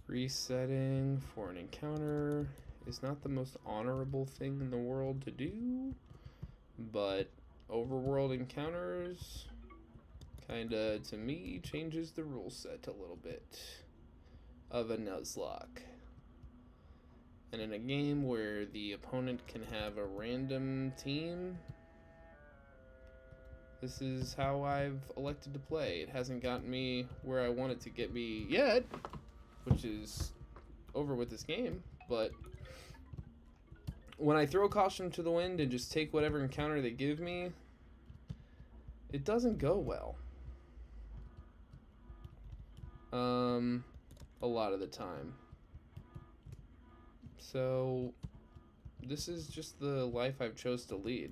Resetting for an encounter is not the most honorable thing in the world to do, but overworld encounters kinda, to me, changes the rule set a little bit of a Nuzlocke. And in a game where the opponent can have a random team, this is how I've elected to play. It hasn't gotten me where I want it to get me yet, which is over with this game, but when I throw caution to the wind and just take whatever encounter they give me, it doesn't go well. A lot of the time. So this is just the life I've chose to lead.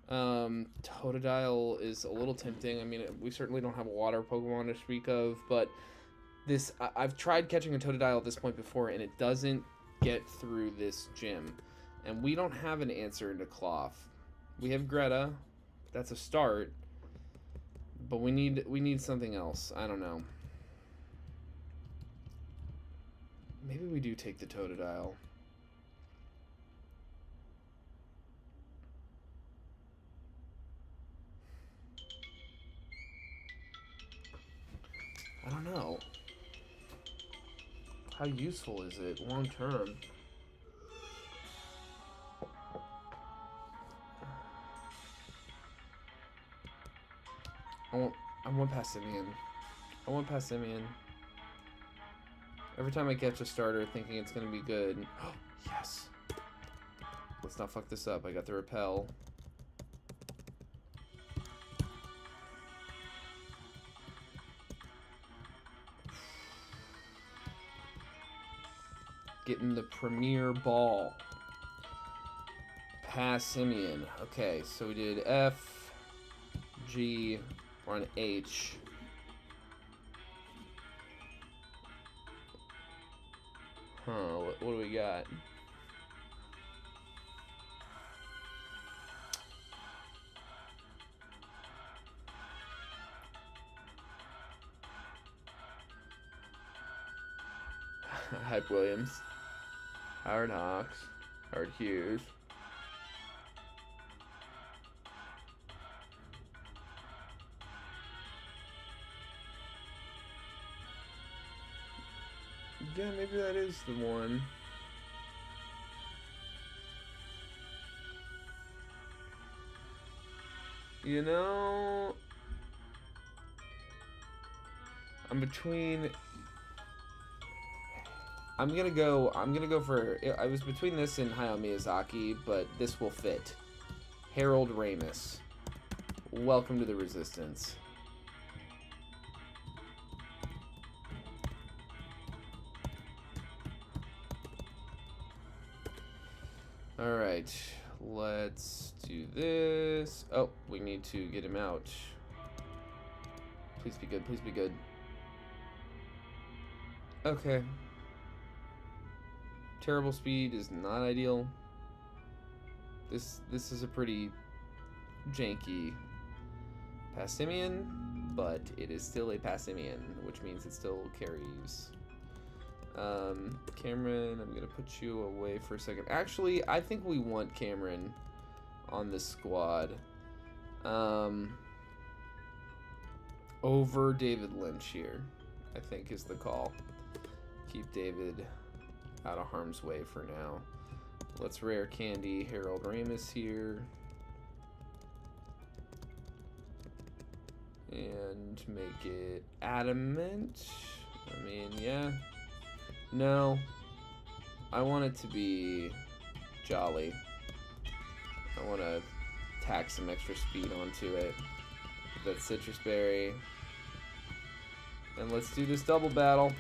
Totodile is a little tempting. I mean, we certainly don't have a water Pokemon to speak of, but this I've tried catching a Totodile at this point before, and it doesn't get through this gym. And we don't have an answer into Cloth. We have Greta. That's a start. But we need something else. I don't know. Maybe we do take the Totodile. I don't know. How useful is it long term? I want Passimian. I want Passimian. Every time I catch a starter thinking it's gonna be good. Oh, yes. Let's not fuck this up. I got the repel. Getting the premier ball. Passimian. Okay, so we did F, G, we're on H. Huh, what do we got? Hype Williams. Howard Hawks. Howard Hughes. Yeah, maybe that is the one. You know, I'm between. I'm gonna go for. I was between this and Hayao Miyazaki, but this will fit. Harold Ramis. Welcome to the Resistance. Alright, let's do this. Oh, we need to get him out. Please be good, please be good. Okay. Terrible speed is not ideal. This is a pretty janky Passimian, but it is still a Passimian, which means it still carries. Cameron, I'm gonna put you away for a second. Actually, I think we want Cameron on this squad. Over David Lynch here, I think is the call. Keep David out of harm's way for now. Let's rare candy Harold Ramis here. And make it adamant. I mean, yeah. No. I want it to be jolly. I want to tack some extra speed onto it. That citrus berry. And let's do this double battle.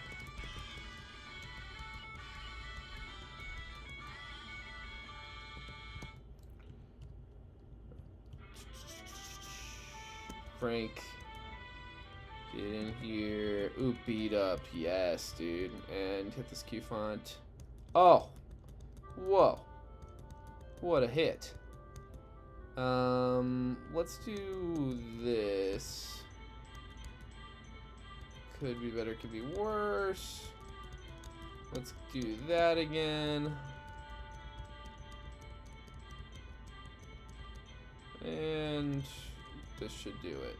Frank, get in here. Ooh, beat up. Yes, dude. And hit this Q font. Oh! Whoa. What a hit. Let's do this. Could be better, could be worse. Let's do that again. And this should do it.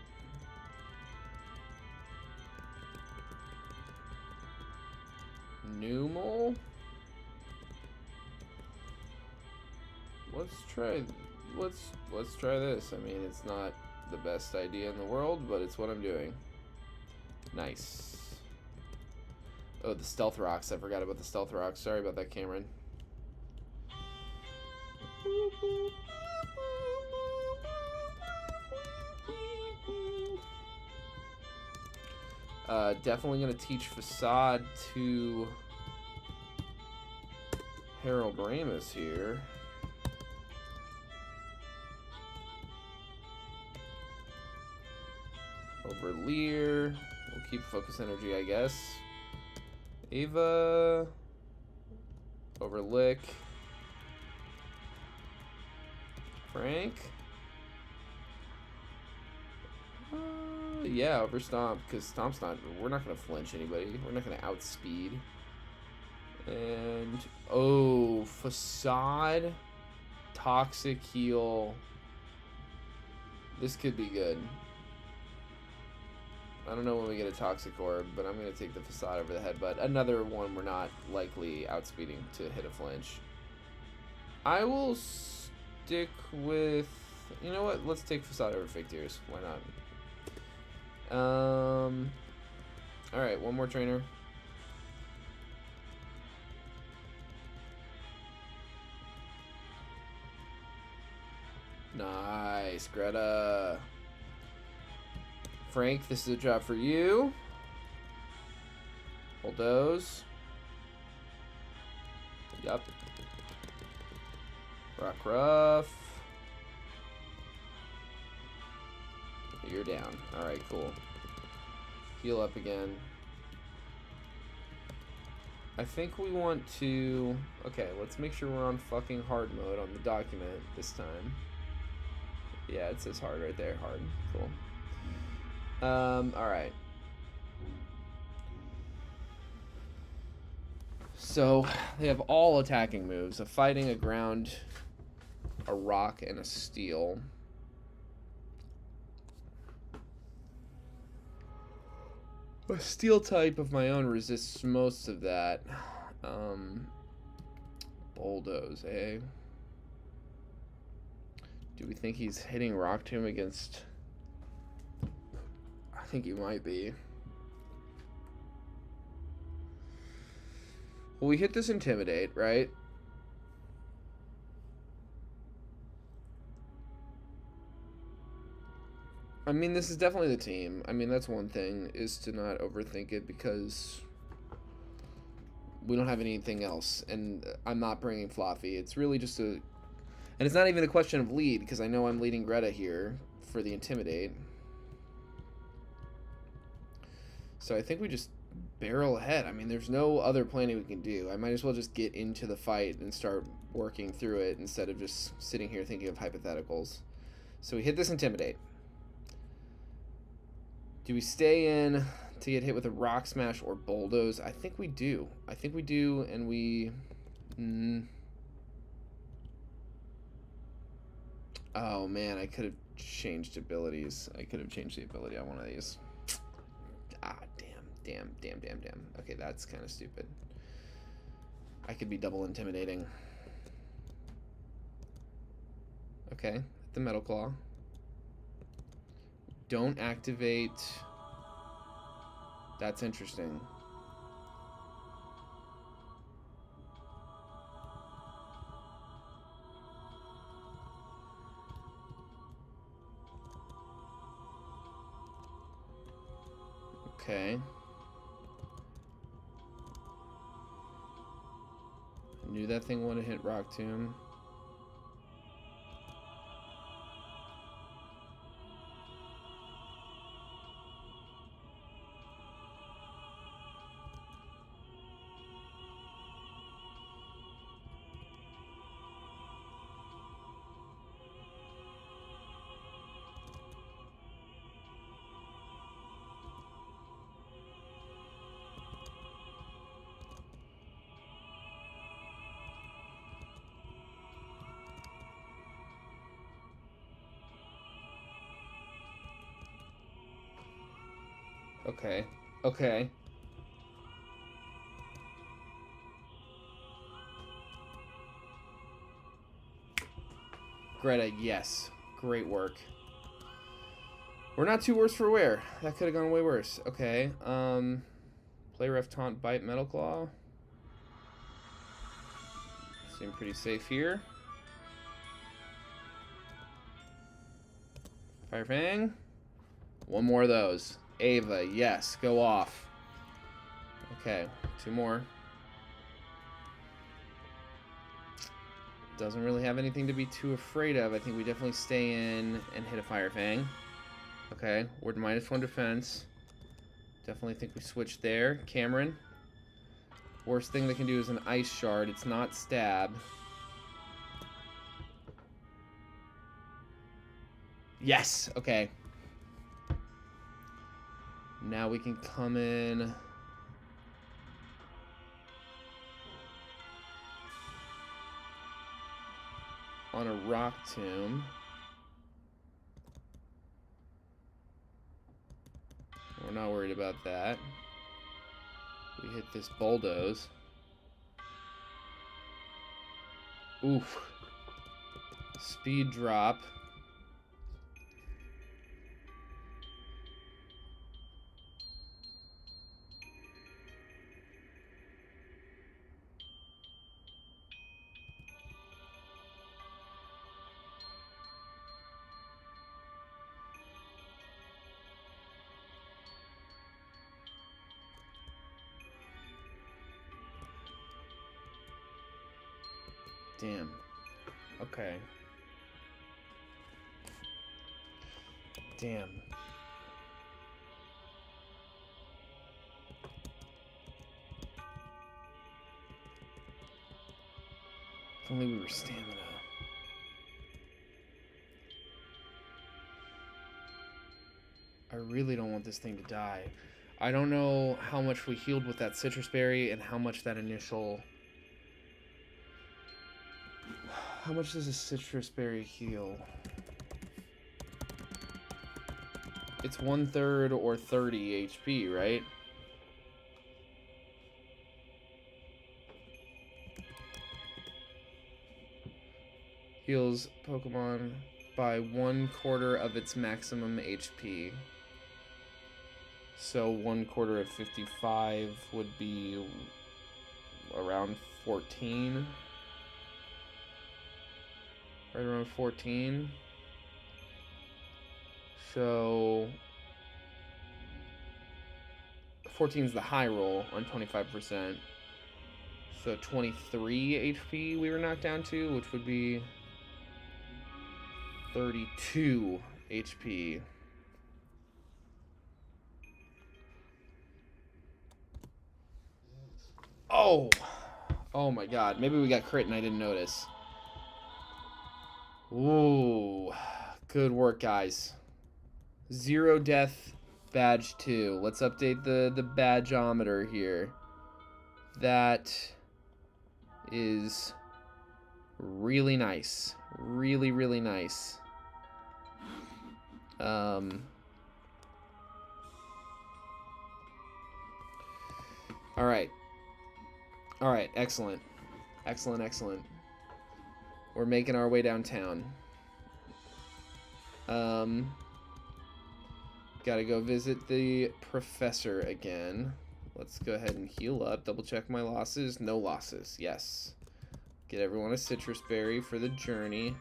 Numal? Let's try this. I mean, it's not the best idea in the world, but it's what I'm doing. Nice. Oh, the stealth rocks. I forgot about the stealth rocks. Sorry about that, Cameron. Definitely gonna teach Facade to Harold Ramis here. Over Lear. We'll keep focus energy, I guess. Ava. Over Lick. Frank. Yeah, over Stomp, because Stomp's not. We're not gonna flinch anybody. We're not gonna outspeed. And oh, Facade, Toxic Heal. This could be good. I don't know when we get a Toxic Orb, but I'm gonna take the Facade over the Headbutt. Another one we're not likely outspeeding to hit a flinch. I will stick with. You know what? Let's take Facade over Fake Tears. Why not? Alright, one more trainer. Nice, Greta. Frank, this is a job for you. Bulldoze. Yup. Rockruff. You're down. Alright, cool. Heal up again. I think we want to... Okay, let's make sure we're on fucking hard mode on the document this time. Yeah, it says hard right there. Hard. Cool. Alright. So, they have all attacking moves. A fighting, a ground, a rock, and a steel. A steel type of my own resists most of that. Bulldoze, eh? Do we think he's hitting Rock Tomb against... I think he might be. Well, we hit this Intimidate, right? I mean, this is definitely the team. I mean, that's one thing, is to not overthink it, because we don't have anything else, and I'm not bringing Fluffy. It's really just a... And it's not even a question of lead, because I know I'm leading Greta here for the Intimidate. So I think we just barrel ahead. I mean, there's no other planning we can do. I might as well just get into the fight and start working through it, instead of just sitting here thinking of hypotheticals. So we hit this Intimidate. Do we stay in to get hit with a Rock Smash or Bulldoze? I think we do. I think we do, and we... Oh, man, I could have changed abilities. I could have changed the ability on one of these. Ah, damn. Okay, that's kind of stupid. I could be double intimidating. Okay, the Metal Claw. Don't activate. That's interesting. Okay. I knew that thing wanted to hit Rock Tomb. Okay. Okay. Greta, yes. Great work. We're not too worse for wear. That could have gone way worse. Okay. Play ref taunt bite Metal Claw. Seem pretty safe here. Fire Fang. One more of those. Ava, yes, go off. Okay, 2 more. Doesn't really have anything to be too afraid of. I think we definitely stay in and hit a Fire Fang. Okay, we're at -1 defense. Definitely think we switch there. Cameron. Worst thing they can do is an Ice Shard. It's not Stab. Yes! Okay. Now we can come in. On a Rock Tomb. We're not worried about that. We hit this Bulldoze. Oof. Speed drop. Damn. Okay. Damn. If only we were stamina. I really don't want this thing to die. I don't know how much we healed with that citrus berry and how much that initial... How much does a citrus berry heal? It's 1/3 or 30 HP, right? Heals Pokemon by 1/4 of its maximum HP. So 1/4 of 55 would be around 14. Right around 14. So 14 is the high roll on 25%. So 23 HP we were knocked down to, which would be 32 HP. Oh! Oh my god. Maybe we got crit and I didn't notice. Ooh, good work, guys. 0 death, badge 2. Let's update the badgeometer here. That is really nice. Really, really nice. All right. All right, excellent. Excellent, excellent. We're making our way downtown. Gotta go visit the professor again. Let's go ahead and heal up. Double check my losses. No losses. Yes. Get everyone a citrus berry for the journey.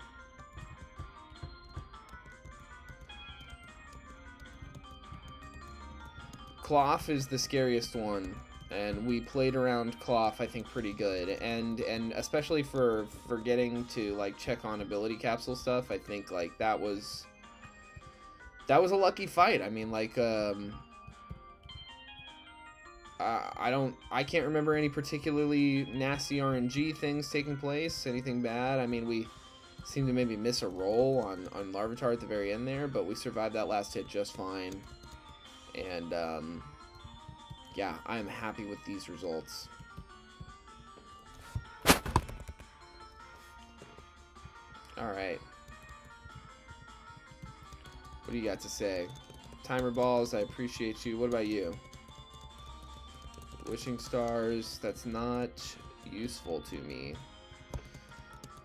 Cloth is the scariest one. And we played around Cloth, I think, pretty good, and especially for getting to like check on ability capsule stuff, I think like that was a lucky fight. I mean, like I can't remember any particularly nasty RNG things taking place, anything bad. I mean, we seemed to maybe miss a roll on Larvitar at the very end there, but we survived that last hit just fine, and yeah, I am happy with these results. Alright. What do you got to say? Timer balls, I appreciate you. What about you? Wishing stars, that's not useful to me.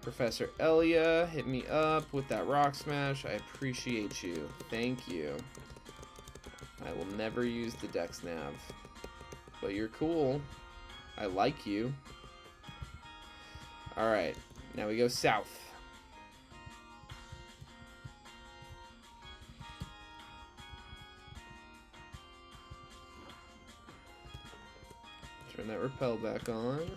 Professor Elia, hit me up with that rock smash. I appreciate you. Thank you. I will never use the Dex Nav. But you're cool. I like you. Alright, now we go south. Turn that repel back on.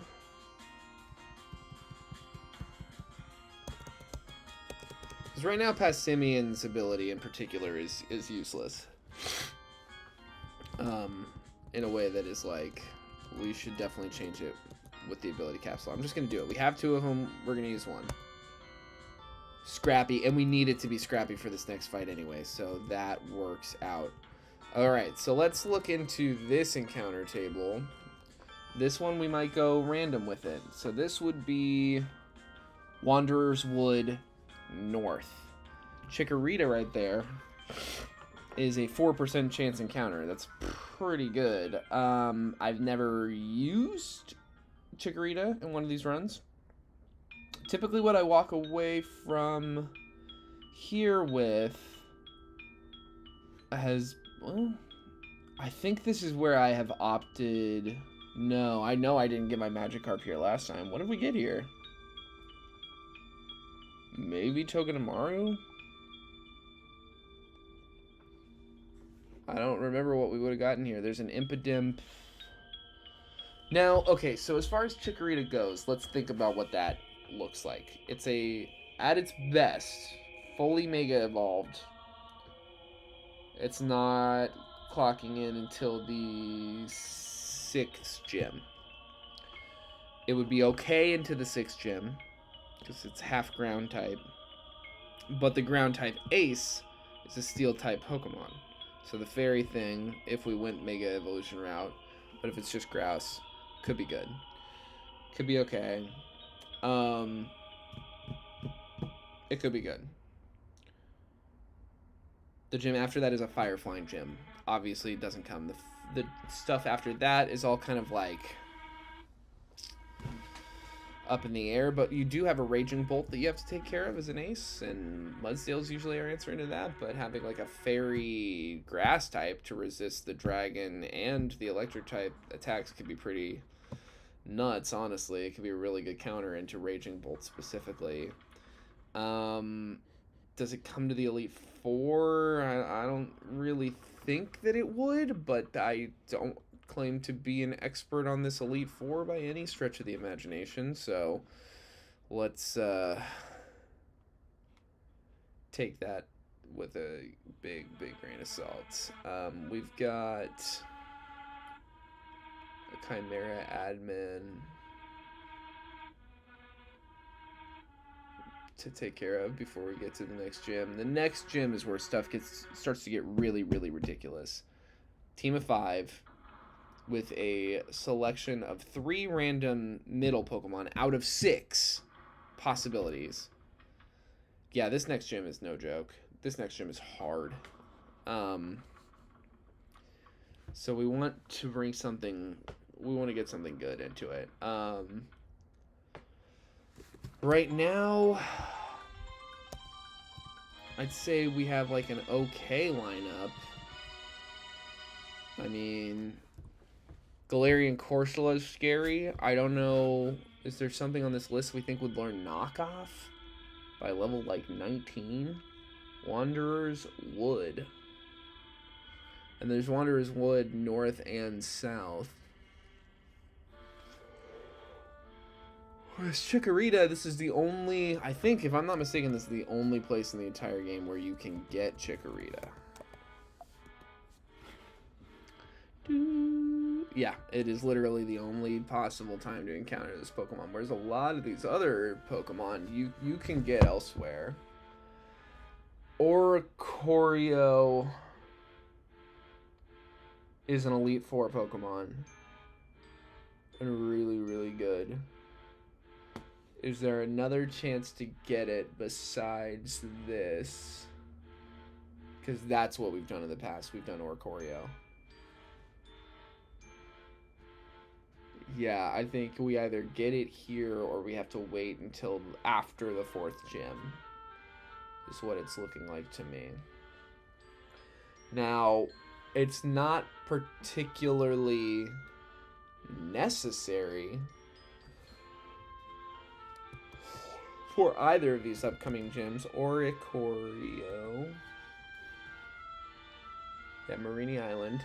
Because right now, Passimian's ability in particular is useless. In a way that is like, we should definitely change it with the ability capsule. I'm just going to do it. We have 2 of them. We're going to use 1. Scrappy, and we need it to be Scrappy for this next fight anyway, so that works out. Alright, so let's look into this encounter table. This one we might go random with it. So this would be Wanderer's Wood North. Chikorita right there is a 4% chance encounter. That's pretty good. I've never used Chikorita in one of these runs. Typically what I walk away from here with has, well, I think this is where I have opted. No, I know I didn't get my Magikarp here last time. What did we get here? Maybe Togedemaru? I don't remember what we would have gotten here. There's an Impidimp. Now, okay, so as far as Chikorita goes, let's think about what that looks like. It's at its best, fully Mega Evolved. It's not clocking in until the 6th gym. It would be okay into the 6th gym, because it's half ground type. But the ground type Ace is a steel type Pokemon. So the fairy thing, if we went Mega Evolution route, but if it's just Grouse, could be good. Could be okay. It could be good. The gym after that is a fire flying gym. Obviously, it doesn't come. The stuff after that is all kind of like up in the air, but you do have a Raging Bolt that you have to take care of as an ace, and Mudsdale's usually are answering to that, but having like a fairy grass type to resist the dragon and the electric type attacks could be pretty nuts, honestly. It could be a really good counter into Raging Bolt specifically. Does it come to the Elite Four? I don't really think that it would, but I don't claim to be an expert on this Elite Four by any stretch of the imagination, so let's take that with a big grain of salt. We've got a Chimera admin to take care of before we get to the next gym. The next gym is where stuff starts to get really ridiculous. Team of 5 with a selection of 3 random middle Pokemon out of 6 possibilities. Yeah, this next gym is no joke. This next gym is hard. So we want to bring something, we want to get something good into it. Right now, I'd say we have like an okay lineup. I mean, Galarian Corsola is scary. I don't know, is there something on this list we think would learn Knockoff by level like 19? Wanderer's Wood. And there's Wanderer's Wood north and south. Whereas Chikorita, this is the only, I think, if I'm not mistaken, this is the only place in the entire game where you can get Chikorita. Yeah, it is literally the only possible time to encounter this Pokemon. Whereas a lot of these other Pokemon, you can get elsewhere. Oricorio is an Elite Four Pokemon. And really good. Is there another chance to get it besides this? Because that's what we've done in the past. We've done Oricorio. Yeah, I think we either get it here or we have to wait until after the 4th gym. Is what it's looking like to me. Now, it's not particularly necessary for either of these upcoming gyms. Oricorio. Yeah, Marini Island.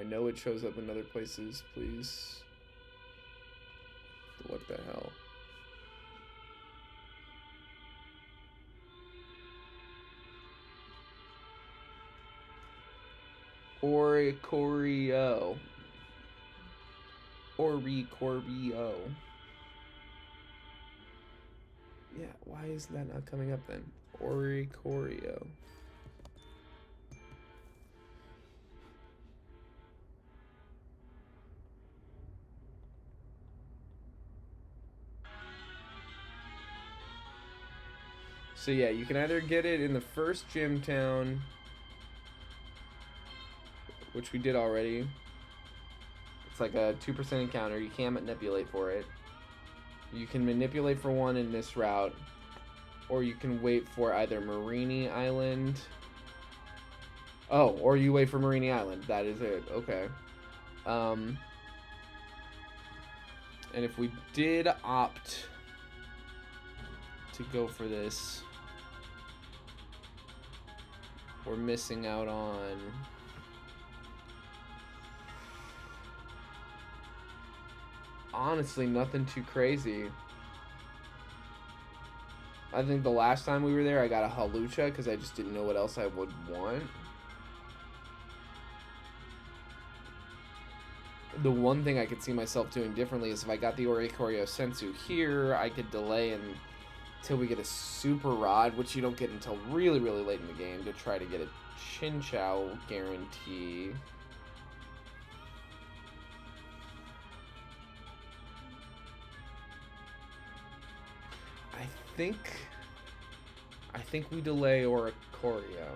know it shows up in other places, please. What the hell? Oricorio. Oricorio. Yeah, why is that not coming up then? Oricorio. So yeah, you can either get it in the first gym town, which we did already. It's like a 2% encounter. You can't manipulate for it. You can manipulate for one in this route, or you can wait for either Marini Island. Oh, or you wait for Marini Island. That is it. Okay. And if we did opt to go for this, we're missing out on honestly nothing too crazy. I think the last time we were there I got a Halucha because I just didn't know what else I would want. The one thing I could see myself doing differently is if I got the Oricorio Sensu here, I could delay until we get a Super Rod, which you don't get until really, really late in the game, to try to get a Chinchou guarantee. I think we delay Oricorio.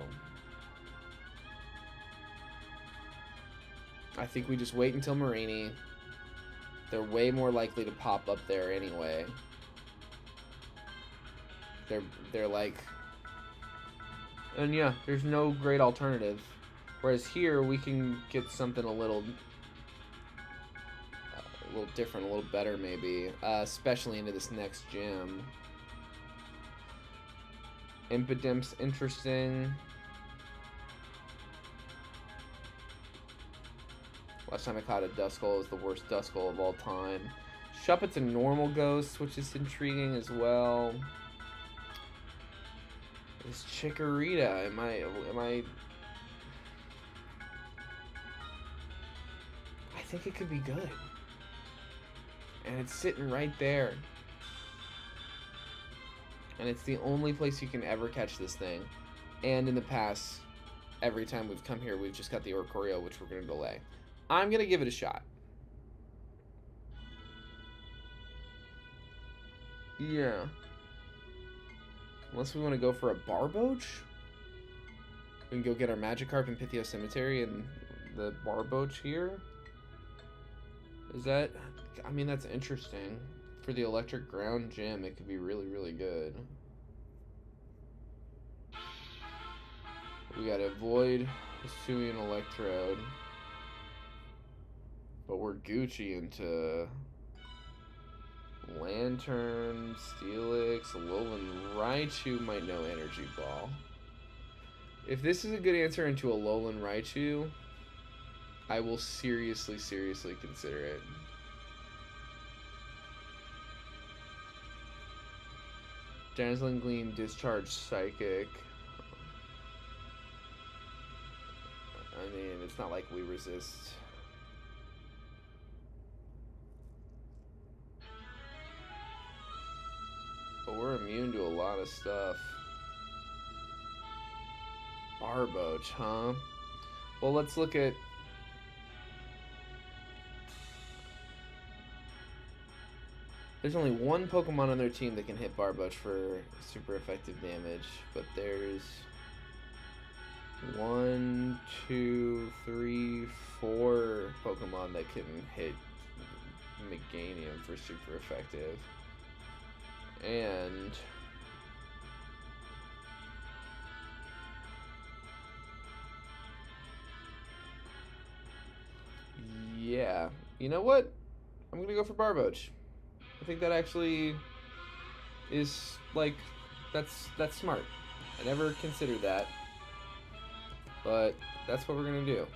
I think we just wait until Marini. They're way more likely to pop up there anyway. They're like, and yeah, there's no great alternative. Whereas here we can get something a little different, a little better maybe, especially into this next gym. Impidimp's interesting. Last time I caught a Duskull is the worst Duskull of all time. Shuppet's a normal ghost, which is intriguing as well. This Chikorita, am I think it could be good. And it's sitting right there. And it's the only place you can ever catch this thing. And in the past, every time we've come here, we've just got the Oricorio, which we're going to delay. I'm going to give it a shot. Yeah. Unless we want to go for a Barboach. We can go get our Magikarp in Pythio Cemetery and the Barboach here. Is that... I mean, that's interesting. For the Electric Ground Gym, it could be really, really good. We gotta avoid Hisuian Electrode. But we're Gucci into Lantern, Steelix, Alolan Raichu might know Energy Ball. If this is a good answer into Alolan Raichu, I will seriously, seriously consider it. Dazzling Gleam, Discharge Psychic. I mean, it's not like we resist. But we're immune to a lot of stuff. Barboach, huh? Well, let's look at... There's only one Pokemon on their team that can hit Barboach for super effective damage, but there's 1, 2, 3, 4 Pokemon that can hit Meganium for super effective. And yeah, you know what? I'm gonna go for Barboach. I think that actually is, like, that's smart. I never considered that, but that's what we're gonna do.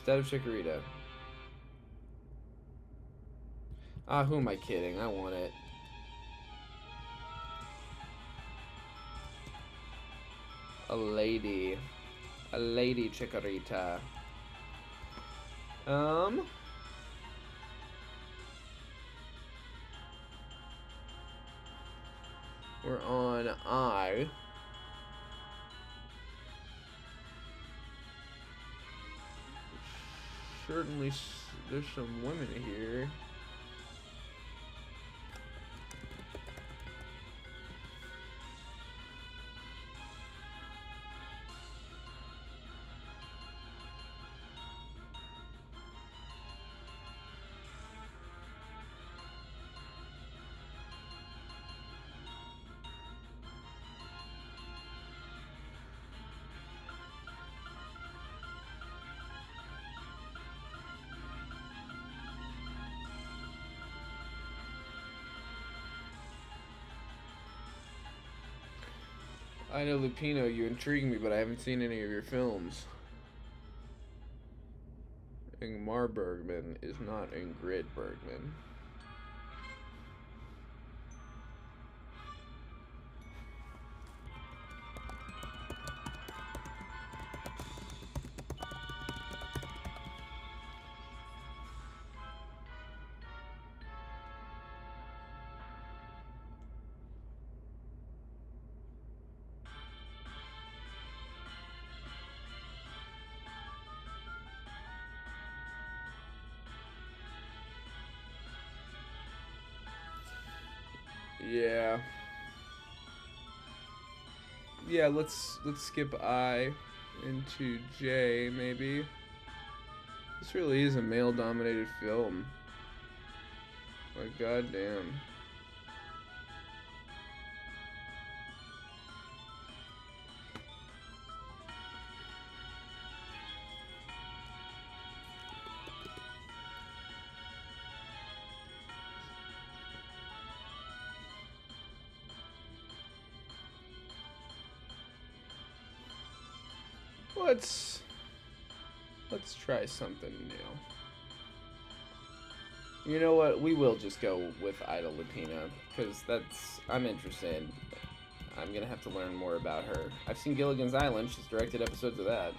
Instead of Chikorita. Ah, who am I kidding? I want it. A lady. A lady Chikorita. We're on I. Certainly, there's some women here. I know, Lupino, you intrigue me, but I haven't seen any of your films. Ingmar Bergman is not Ingrid Bergman. Yeah. Yeah, let's skip I into J, maybe. This really is a male-dominated film. Like, goddamn. Let's try something new. You know what? We will just go with Ida Lupino, because I'm interested. I'm gonna have to learn more about her. I've seen Gilligan's Island. She's directed episodes of that.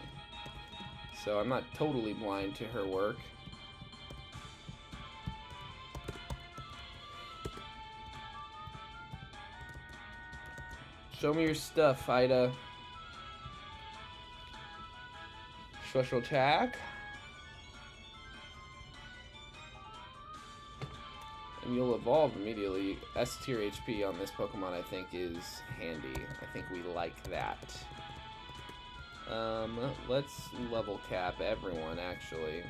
So I'm not totally blind to her work. Show me your stuff, Ida. Special attack. And you'll evolve immediately. S tier HP on this Pokemon, I think, is handy. I think we like that. Let's level cap everyone, actually.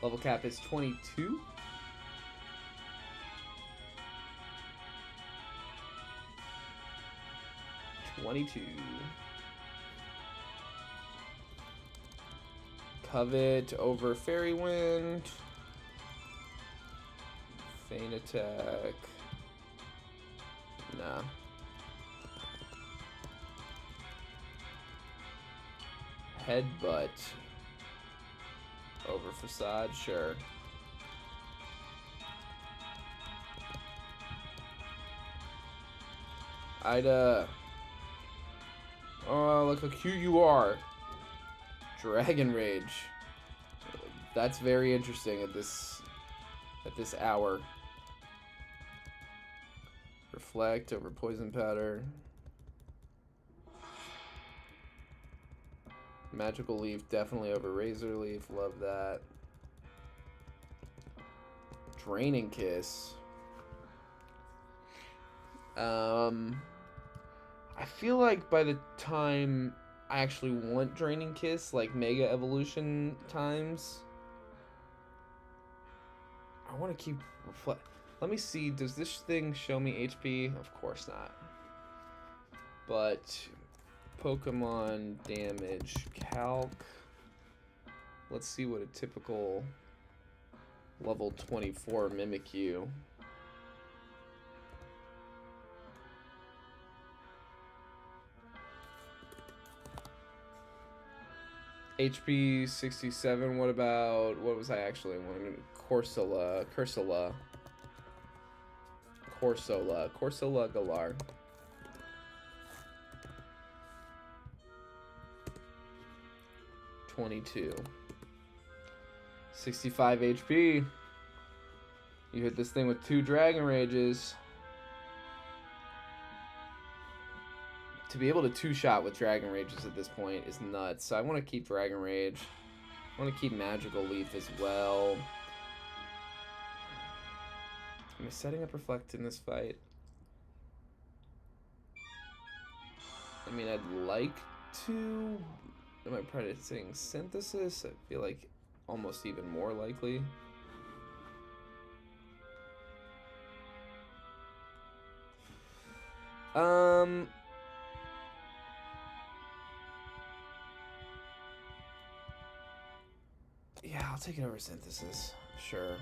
Level cap is 22. Covet over Fairy Wind. Feint attack. Nah. Headbutt over Facade, sure. Ida. Oh, look how cute you are. Dragon Rage. That's very interesting at this hour. Reflect over Poison Powder. Magical Leaf definitely over Razor Leaf. Love that. Draining Kiss. I feel like by the time I actually want Draining Kiss, like Mega Evolution times, I want to keep reflect. Let me see, does this thing show me HP? Of course not. But Pokemon damage calc. Let's see what a typical level 24 Mimikyu. HP 67. What about, what was I actually wanting? Corsola Galar. $22. 65 HP. You hit this thing with 2 Dragon Rages. To be able to 2-shot with Dragon Rages at this point is nuts. So I want to keep Dragon Rage. I want to keep Magical Leaf as well. Am I setting up Reflect in this fight? I mean, I'd like to. Am I practicing Synthesis? I feel like almost even more likely. Yeah, I'll take it over Synthesis. Sure.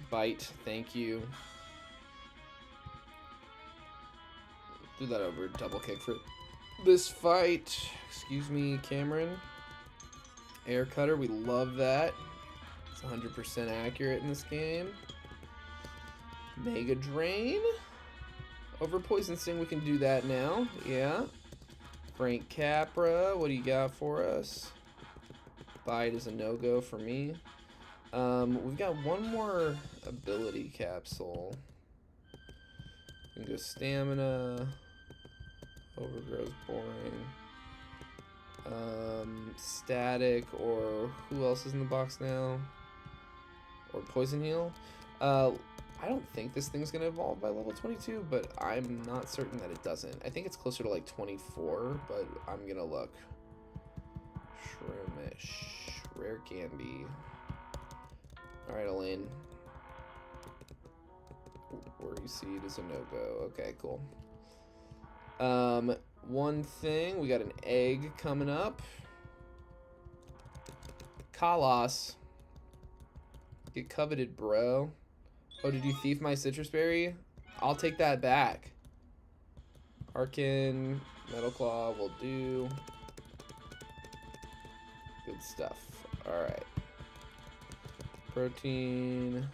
Bite, thank you. Do that over double kick for this fight. Excuse me, Cameron. Air Cutter, we love that. It's 100% accurate in this game. Mega Drain. Over Poison Sting, we can do that now. Yeah. Frank Capra, what do you got for us? Bite is a no-go for me. We've got one more ability capsule. We can go Stamina. Overgrow's boring. Static, or who else is in the box now? Or Poison Heal. I don't think this thing's gonna evolve by level 22, but I'm not certain that it doesn't. I think it's closer to like 24, but I'm gonna look. Shroomish. Rare Candy. Alright, Elaine. Worry Seed is a no-go. Okay, cool. One thing, we got an egg coming up. Kalos. Get coveted, bro. Oh, did you thief my citrus berry? I'll take that back. Arcan, Metal Claw will do. Good stuff. Alright. Protein.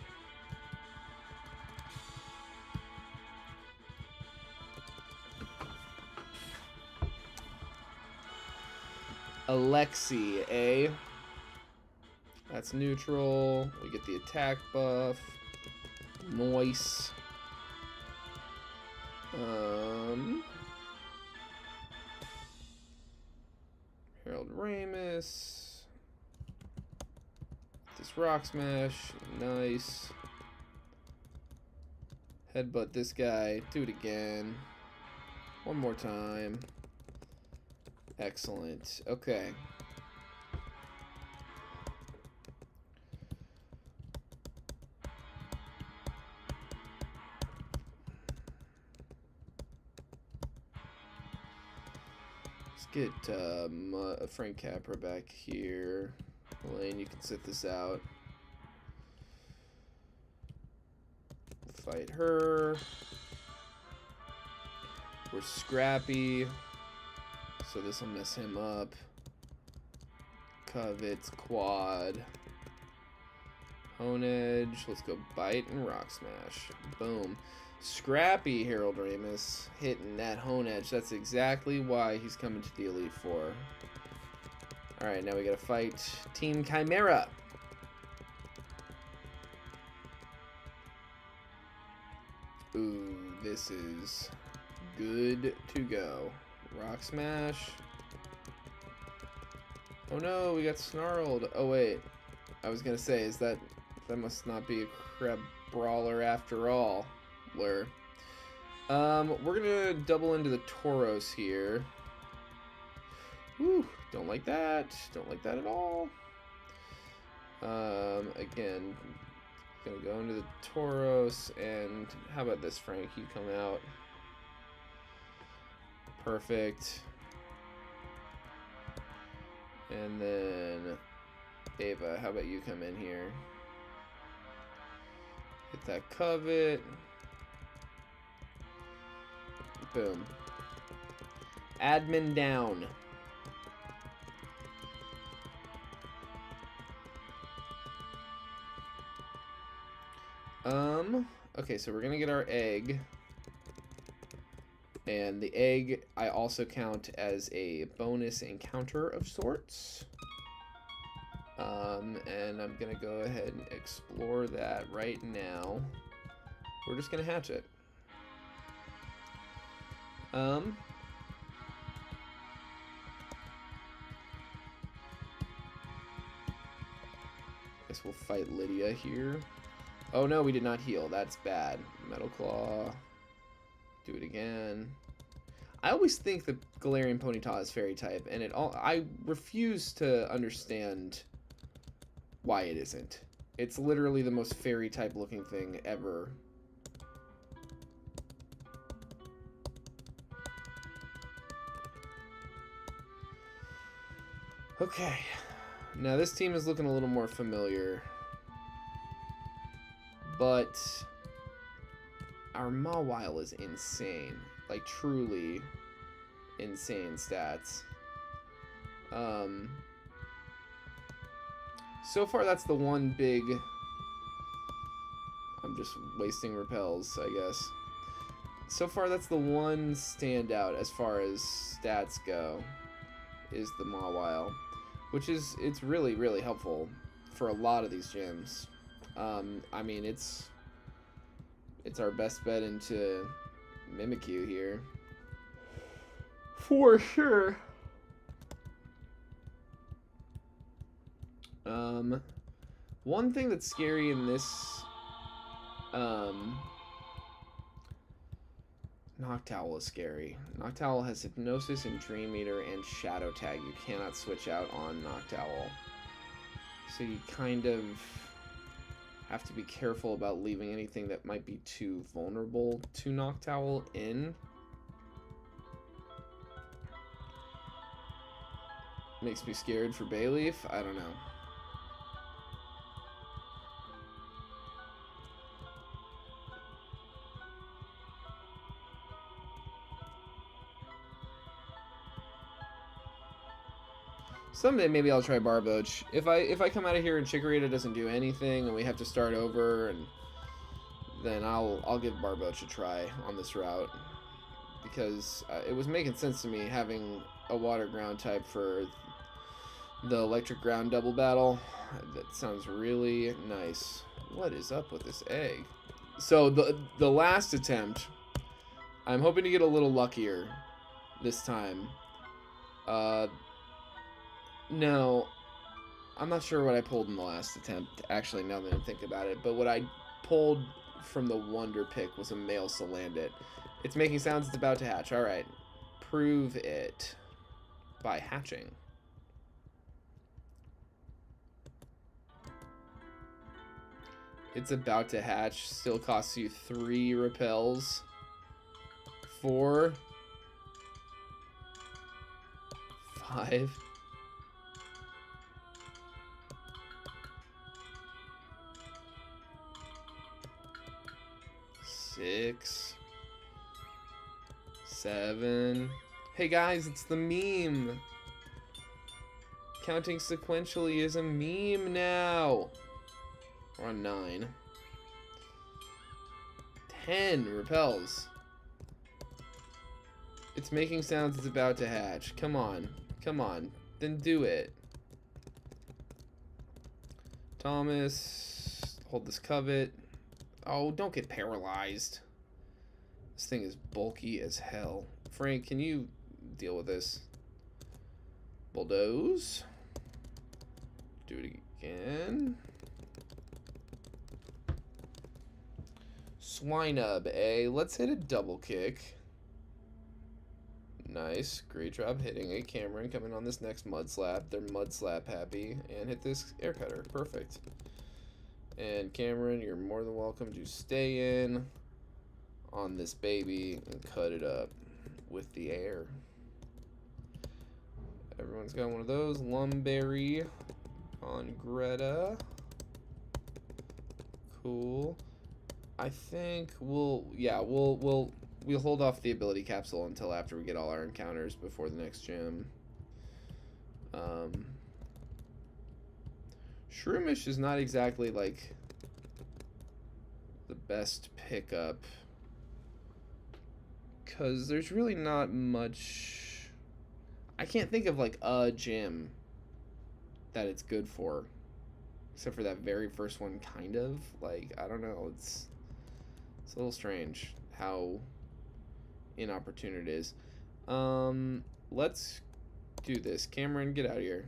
Alexi, eh? That's neutral. We get the attack buff. Nice. Harold Ramis. This Rock Smash. Nice. Headbutt this guy. Do it again. One more time. Excellent. Okay. Let's get Frank Capra back here. Elaine, you can sit this out. Fight her. We're scrappy. So this will mess him up. Covets, Quad. Hone Edge. Let's go Bite and Rock Smash. Boom. Scrappy Harold Ramis hitting that Hone Edge. That's exactly why he's coming to the Elite Four. Alright, now we gotta fight Team Chimera. Ooh, this is good to go. Rock Smash. Oh no, we got snarled. Oh wait, I was gonna say, is that must not be a Crab Brawler after all. Lure. We're gonna double into the Tauros here. Whew, don't like that. Don't like that at all. Again, gonna go into the Tauros, and how about this, Frank? You come out. Perfect. And then Ava, how about you come in here? Hit that Covet. Boom. Admin down. Okay, so we're gonna get our egg. And the egg I also count as a bonus encounter of sorts. And I'm gonna go ahead and explore that right now. We're just gonna hatch it. Guess we'll fight Lydia here. Oh no, we did not heal. That's bad. Metal Claw. Do it again. I always think the Galarian Ponyta is fairy type, and I refuse to understand why it isn't. It's literally the most fairy type looking thing ever. Okay. Now this team is looking a little more familiar. But our Mawile is insane. Like, truly insane stats. So far, that's the one big... I'm just wasting repels, I guess. So far, that's the one standout as far as stats go, is the Mawile. Which is, it's really, really helpful for a lot of these gyms. I mean, it's our best bet into Mimikyu here. For sure. One thing that's scary in this, Noctowl is scary. Noctowl has Hypnosis and Dream Eater and Shadow Tag. You cannot switch out on Noctowl. So you kind of have to be careful about leaving anything that might be too vulnerable to Noctowl in. Makes me scared for Bayleaf. I don't know. Someday maybe I'll try Barboach. If I come out of here and Chikorita doesn't do anything and we have to start over, and then I'll give Barboach a try on this route, because it was making sense to me having a water ground type for the electric ground double battle. That sounds really nice. What is up with this egg? So the last attempt, I'm hoping to get a little luckier this time. No, I'm not sure what I pulled in the last attempt, actually, now that I'm thinking about it. But what I pulled from the Wonder Pick was a male Salandit. It's making sounds, it's about to hatch. Alright, prove it by hatching. It's about to hatch, still costs you 3 repels. 4. 5. 6, 7. Hey guys, it's the meme. Counting sequentially is a meme now. We're on 9. 10 repels. It's making sounds, it's about to hatch. Come on. Come on. Then do it. Thomas. Hold this covet. Oh, don't get paralyzed. This thing is bulky as hell. Frank, can you deal with this? Bulldoze. Do it again. Swinub, eh? Let's hit a double kick. Nice. Great job hitting it. Cameron coming on this next mud slap. They're mud slap happy. And hit this air cutter. Perfect. And Cameron, you're more than welcome to stay in on this baby and cut it up with the air. Everyone's got one of those. Lumberry on Greta. Cool. I think we'll we'll hold off the ability capsule until after we get all our encounters before the next gym. Shroomish is not exactly like the best pickup, because there's really not much. I can't think of like a gym that it's good for, except for that very first one, kind of. Like, I don't know, it's a little strange how inopportune it is. Let's do this. Cameron, get out of here.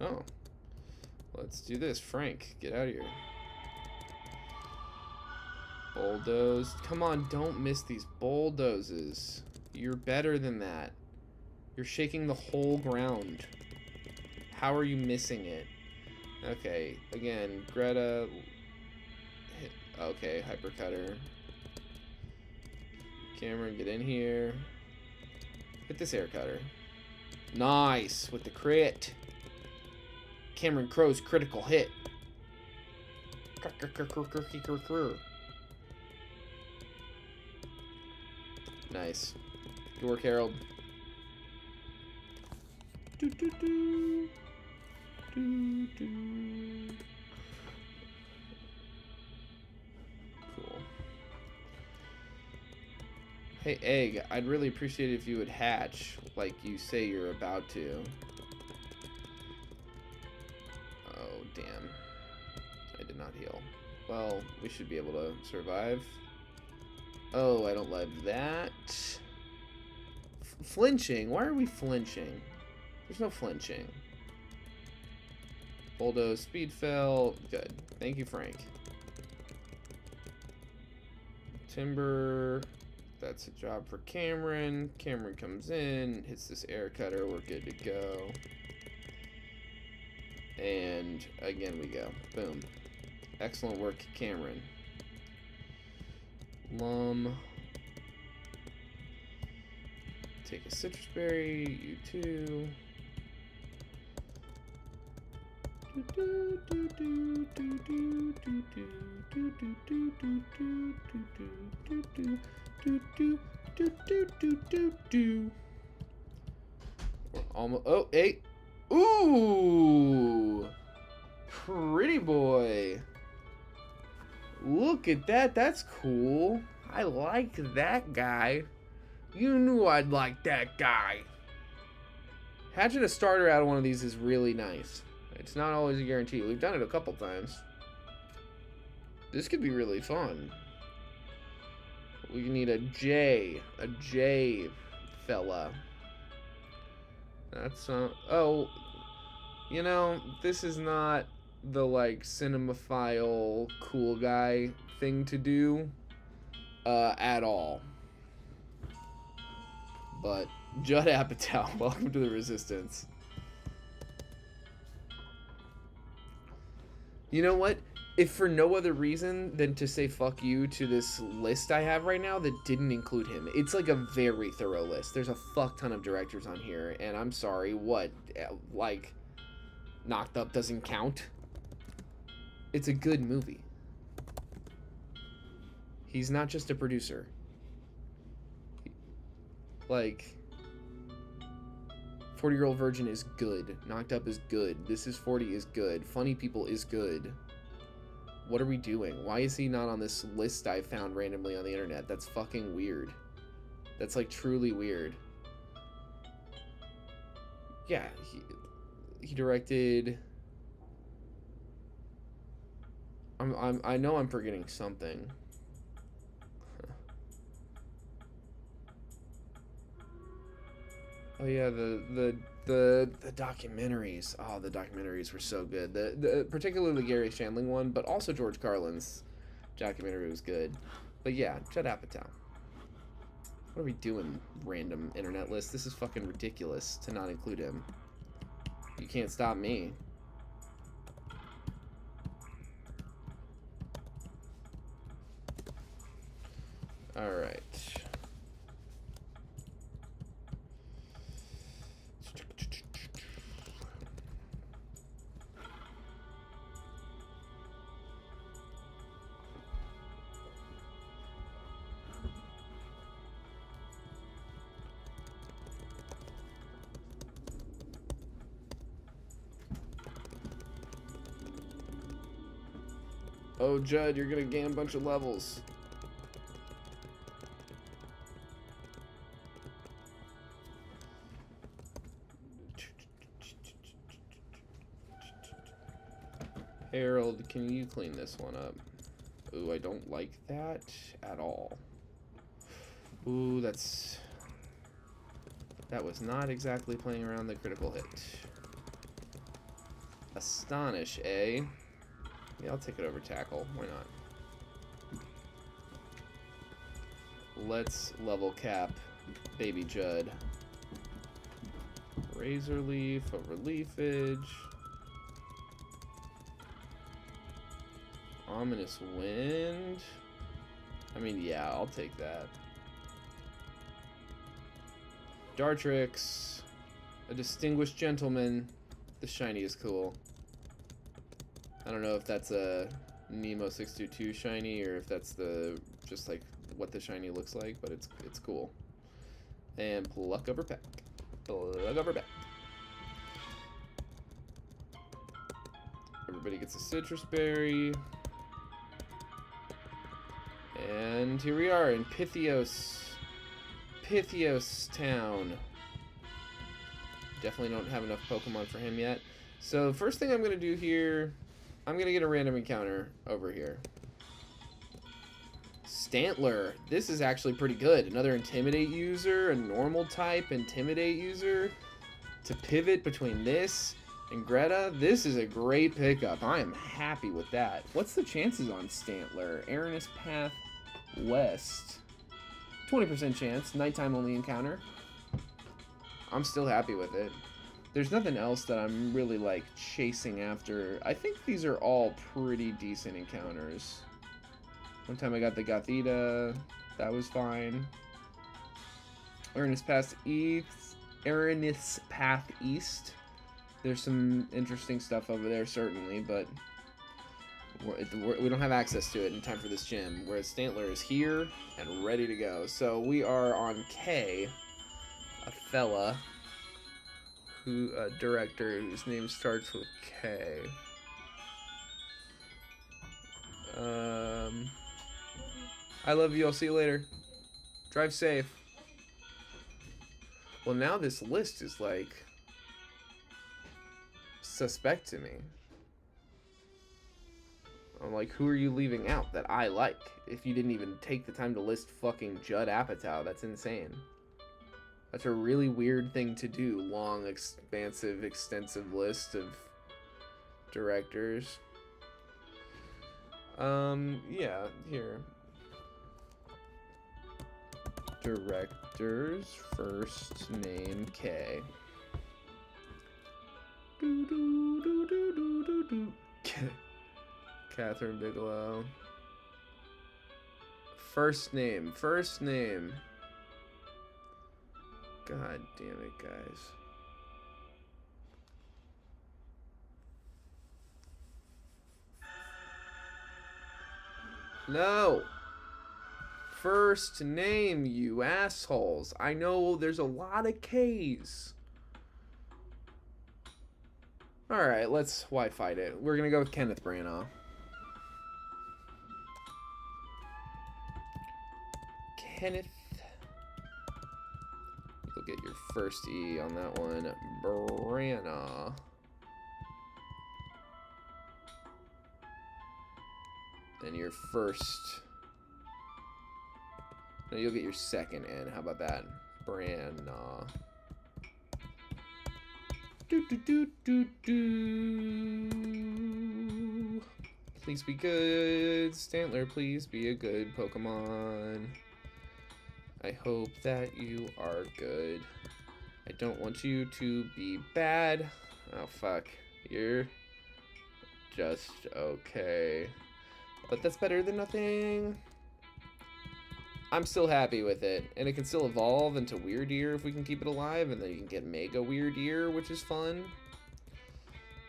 Oh, let's do this. Frank, get out of here. Bulldoze. Come on, don't miss these bulldozes. You're better than that. You're shaking the whole ground. How are you missing it? Okay, again, Greta. Okay, hypercutter. Cameron, get in here. Hit this air cutter. Nice, with the crit. Cameron Crow's critical hit. Nice. Good work, Harold. Do, do, do. Do, do. Cool. Hey, Egg, I'd really appreciate it if you would hatch like you say you're about to. Oh, damn. I did not heal. Well, we should be able to survive. Oh, I don't like that. Flinching? Why are we flinching? There's no flinching. Bulldoze, speed fell. Good. Thank you, Frank. Timber. That's a job for Cameron. Cameron comes in, hits this air cutter. We're good to go. And again we go. Boom. Excellent work, Cameron. Lum. Take a citrus berry. You too. We're almost. Oh, hey. Ooh. Pretty boy. Look at that. That's cool. I like that guy. You knew I'd like that guy. Hatching a starter out of one of these is really nice. It's not always a guarantee. We've done it a couple times. This could be really fun. We need a J fella. That's oh, you know, this is not the like cinemaphile cool guy thing to do at all. But Judd Apatow, welcome to the Resistance. You know what? If for no other reason than to say fuck you to this list I have right now that didn't include him. It's like a very thorough list. There's a fuck ton of directors on here, and I'm sorry, what? Like, Knocked Up doesn't count? It's a good movie. He's not just a producer. Like, 40-Year-Old Virgin is good. Knocked Up is good. This Is 40 is good. Funny People is good. What are we doing? Why is he not on this list I found randomly on the internet? That's fucking weird. That's like truly weird. Yeah, he directed. I know I'm forgetting something. Oh yeah, the documentaries. Oh, the documentaries were so good. The particularly the Gary Shandling one, but also George Carlin's documentary was good. But yeah, Judd Apatow. What are we doing, random internet list? This is fucking ridiculous to not include him. You can't stop me. All right. Oh, Judd, you're gonna gain a bunch of levels. Harold, can you clean this one up? Ooh, I don't like that at all. Ooh, that was not exactly playing around the critical hit. Astonish, eh? Yeah, I'll take it over Tackle. Why not? Let's level cap Baby Judd. Razor Leaf over Leafage. Ominous Wind. I mean, yeah, I'll take that. Dartrix. A Distinguished Gentleman. The shiny is cool. I don't know if that's a Nemo622 shiny or if that's the just like what the shiny looks like, but it's cool. And pluck upper pack. Plug upper pack. Everybody gets a citrus berry. And here we are in Pythios Town. Definitely don't have enough Pokemon for him yet. So first thing I'm going to do here, I'm going to get a random encounter over here. Stantler. This is actually pretty good. Another Intimidate user, a normal type Intimidate user. To pivot between this and Greta, this is a great pickup. I am happy with that. What's the chances on Stantler? Aranus Path West. 20% chance. Nighttime only encounter. I'm still happy with it. There's nothing else that I'm really like chasing after. I think these are all pretty decent encounters. One time I got the Gothita. That was fine. Aranus Path East. There's some interesting stuff over there, certainly, but we don't have access to it in time for this gym, whereas Stantler is here and ready to go. So we are on K, a fella, a director whose name starts with K. I love you, I'll see you later. Drive safe. Well, now this list is like suspect to me. I'm like, who are you leaving out that I like? If you didn't even take the time to list fucking Judd Apatow, that's insane. That's a really weird thing to do. Long, expansive, extensive list of directors. Yeah, here. Directors, first name K. Do do do do do do do. Catherine Bigelow. First name. God damn it, guys. No! First name, you assholes. I know there's a lot of K's. Alright, let's Wi-Fi it. We're gonna go with Kenneth Branagh. Kenneth. You'll get your first E on that one. Branagh. And your first... No, you'll get your second N. How about that? Branagh. Do do do do do. Please be good. Stantler, please be a good Pokemon. I hope that you are good. I don't want you to be bad. Oh, fuck. You're just okay. But that's better than nothing. I'm still happy with it. And it can still evolve into Weird Ear if we can keep it alive. And then you can get Mega Weird Ear, which is fun.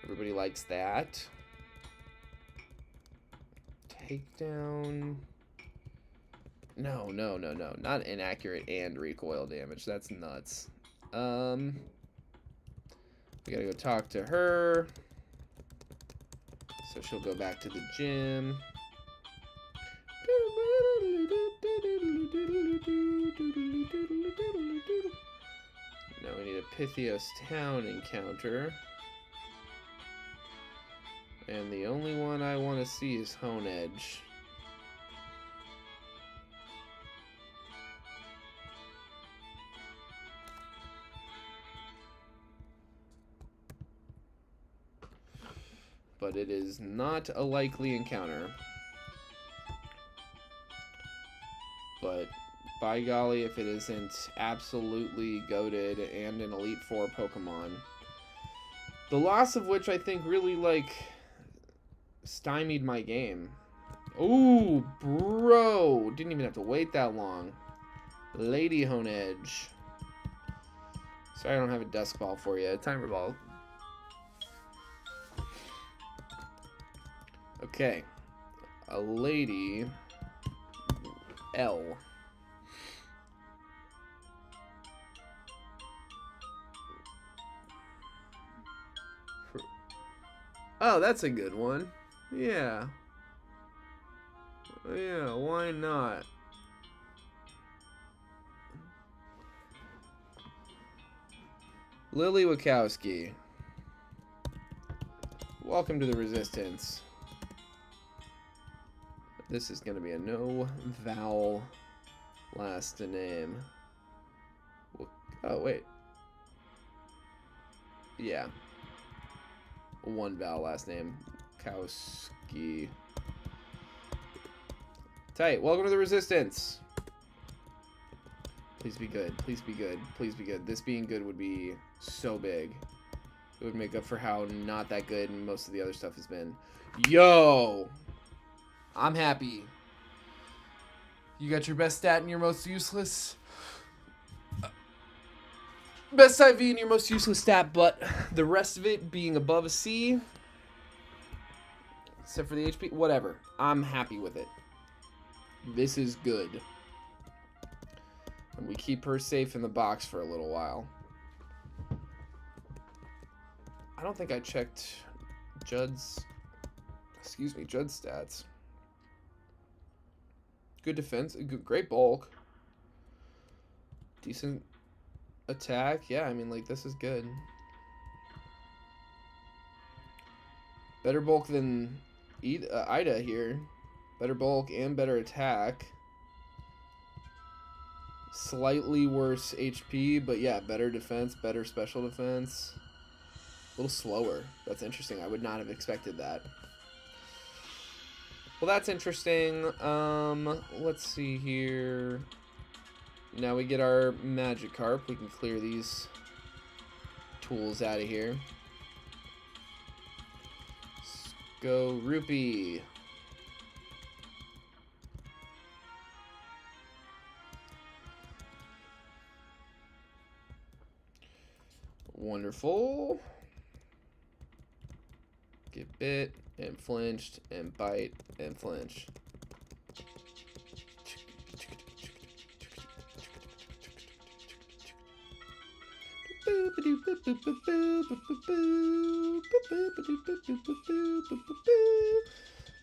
Everybody likes that. Takedown. No. Not inaccurate and recoil damage. That's nuts. We gotta go talk to her. So she'll go back to the gym. Pythios Town encounter. And the only one I want to see is Hone Edge. But it is not a likely encounter. But by golly, if it isn't absolutely goated and an Elite Four Pokemon. The loss of which I think really, like, stymied my game. Ooh, bro! Didn't even have to wait that long. Lady Honedge. Sorry I don't have a Dusk Ball for you. Timer Ball. Okay. A Lady L. Oh, that's a good one. Yeah. Yeah, why not? Lily Wachowski. Welcome to the Resistance. This is going to be a no-vowel last name. Oh, wait. Yeah. One vowel last name. Kowski. Tight. Welcome to the Resistance. Please be good. Please be good. Please be good. This being good would be so big. It would make up for how not that good most of the other stuff has been. Yo! I'm happy. You got your best stat and your most useless. Best IV and your most useless stat, but the rest of it being above a C. Except for the HP. Whatever. I'm happy with it. This is good. And we keep her safe in the box for a little while. I don't think I checked Judd's stats. Good defense, great bulk. Decent attack. Yeah, I mean, like, this is good. Better bulk than Ida here. Better bulk and better attack. Slightly worse HP, but yeah, better defense, better special defense. A little slower. That's interesting. I would not have expected that. Well, that's interesting. Let's see here. Now we get our Magikarp. We can clear these tools out of here. Let's go Rupee. Wonderful. Get bit and flinched and bite and flinch.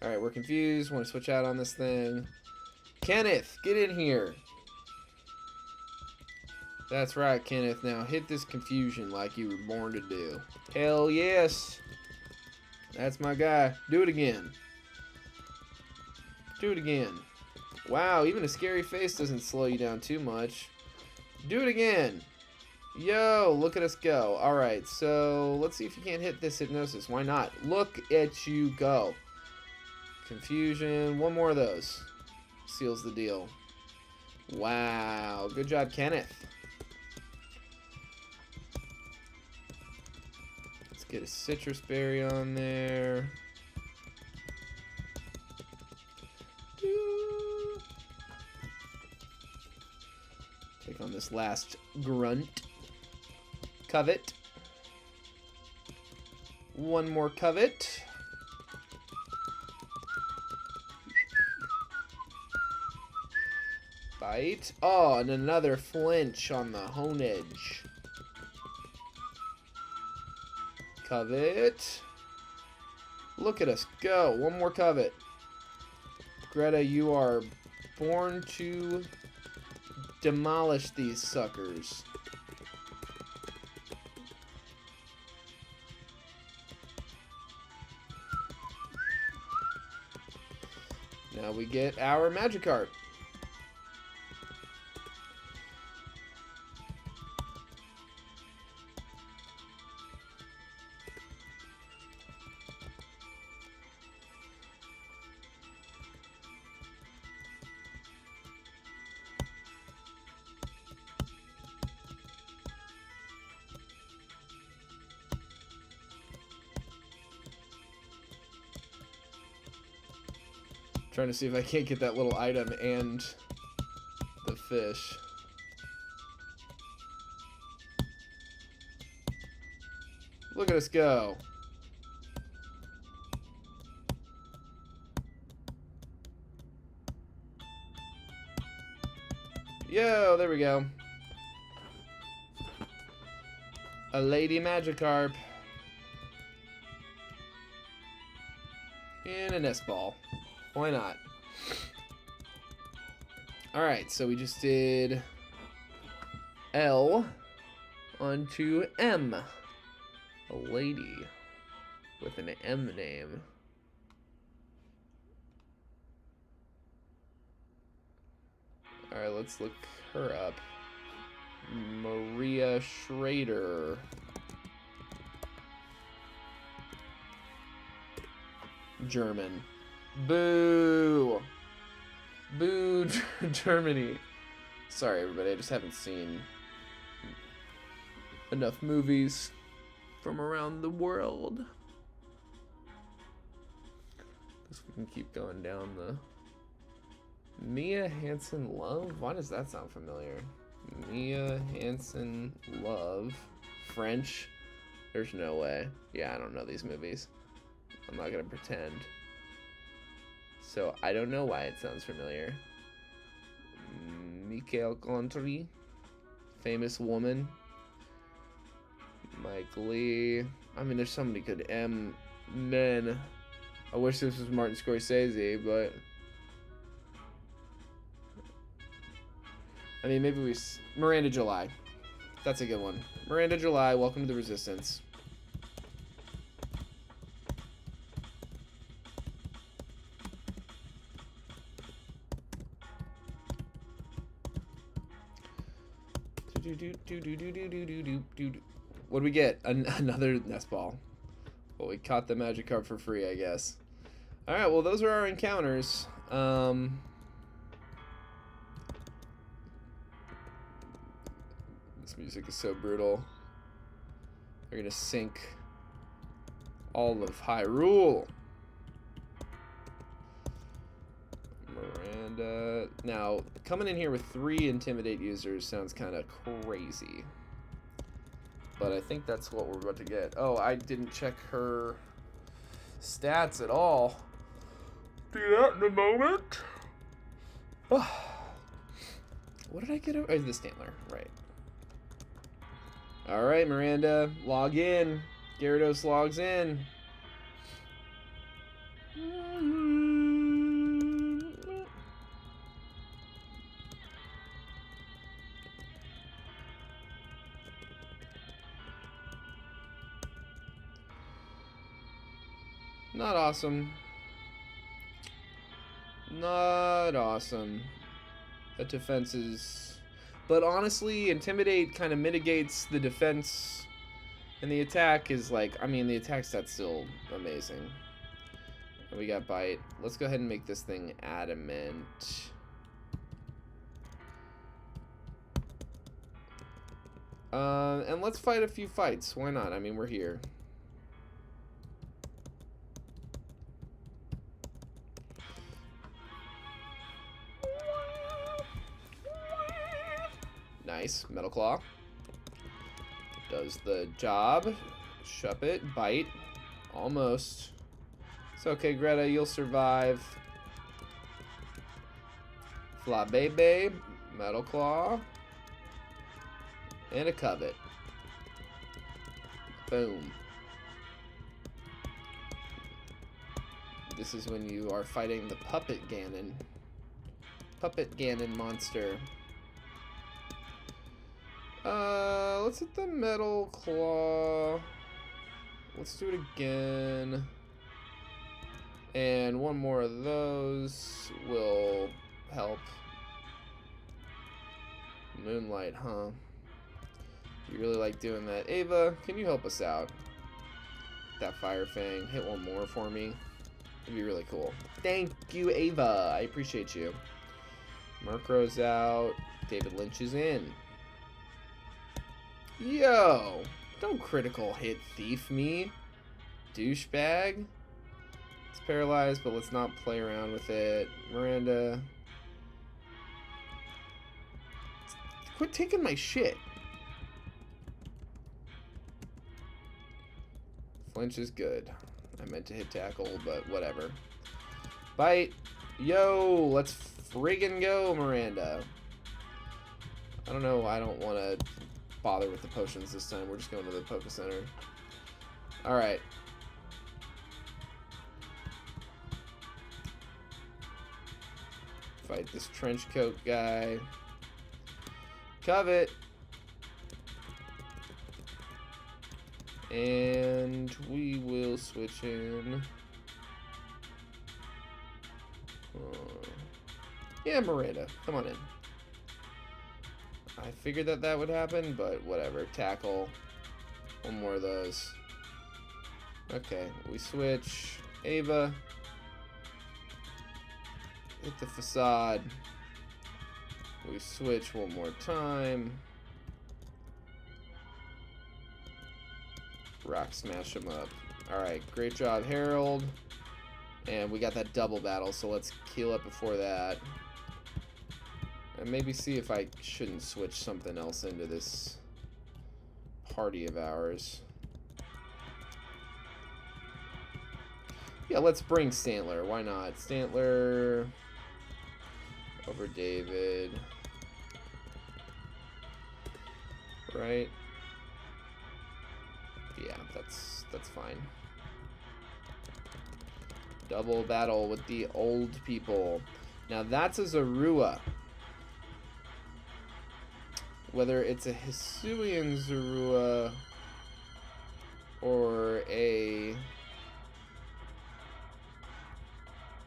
Alright, we're confused. Want to switch out on this thing. Kenneth, get in here. That's right, Kenneth. Now hit this confusion like you were born to do. Hell yes. That's my guy. Do it again. Do it again. Wow, even a scary face doesn't slow you down too much. Do it again. Yo, look at us go. Alright, so let's see if you can't hit this hypnosis. Why not? Look at you go. Confusion. One more of those. Seals the deal. Wow. Good job, Kenneth. Let's get a citrus berry on there. Take on this last grunt. Covet. One more covet. Bite. Oh, and another flinch on the hone edge. Covet. Look at us go. One more covet. Greta, you are born to demolish these suckers. Now we get our Magikarp. Trying to see if I can't get that little item and the fish. Look at us go. Yo, there we go. A Lady Magikarp. And a nest ball. Why not? Alright, so we just did L onto M. A lady with an M name. Alright, let's look her up. Maria Schrader. German. Boo! Boo, Germany. Sorry, everybody, I just haven't seen enough movies from around the world. Guess we can keep going down the... Mia Hansen Love? Why does that sound familiar? Mia Hansen Love. French? There's no way. Yeah, I don't know these movies. I'm not gonna pretend. So I don't know why it sounds familiar. Michael Gontry, famous woman. Mike Lee. I mean, there's so many good men. I wish this was Martin Scorsese, but I mean, maybe Miranda July. That's a good one. Miranda July, welcome to the Resistance. What do we get? Another nest ball. Well, we caught the Magikarp for free, I guess. Alright, well, those are our encounters. This music is so brutal. They're gonna sink all of Hyrule. Miranda. Now, coming in here with 3 Intimidate users sounds kind of crazy. But I think that's what we're about to get. Oh, I didn't check her stats at all. Do that in a moment. Oh. What did I get over? Oh, the Stantler, right. Alright, Miranda, log in. Gyarados logs in. Not awesome. Not awesome. That defense is... But honestly, Intimidate kind of mitigates the defense. And the attack is like... I mean, the attack stat's still amazing. And we got Bite. Let's go ahead and make this thing Adamant. And let's fight a few fights. Why not? I mean, we're here. Nice. Metal Claw. Does the job. Shup it. Bite. Almost. It's okay, Greta. You'll survive. Flabébé. Metal Claw. And a Covet. Boom. This is when you are fighting the Puppet Ganon. Puppet Ganon monster. Let's hit the Metal Claw. Let's do it again. And one more of those will help. Moonlight, huh? You really like doing that. Ava, can you help us out? That Fire Fang. Hit one more for me. It'd be really cool. Thank you, Ava. I appreciate you. Murkrow's out. David Lynch is in. Yo! Don't critical hit thief me, douchebag. It's paralyzed, but let's not play around with it. Miranda. Quit taking my shit. Flinch is good. I meant to hit tackle, but whatever. Bite. Yo, let's friggin' go, Miranda. I don't know. I don't want to bother with the potions this time. We're just going to the Poké Center. Alright. Fight this trench coat guy. Covet. And we will switch in. Yeah, Miranda, come on in. I figured that would happen, but whatever. Tackle. One more of those. Okay, we switch. Ava. Hit the facade. We switch one more time. Rock smash him up. Alright, great job, Harold. And we got that double battle, so let's heal up before that. And maybe see if I shouldn't switch something else into this party of ours. Yeah, let's bring Stantler. Why not? Stantler over David. Right? Yeah, that's fine. Double battle with the old people. Now that's a Zorua. Whether it's a Hisuian Zorua or a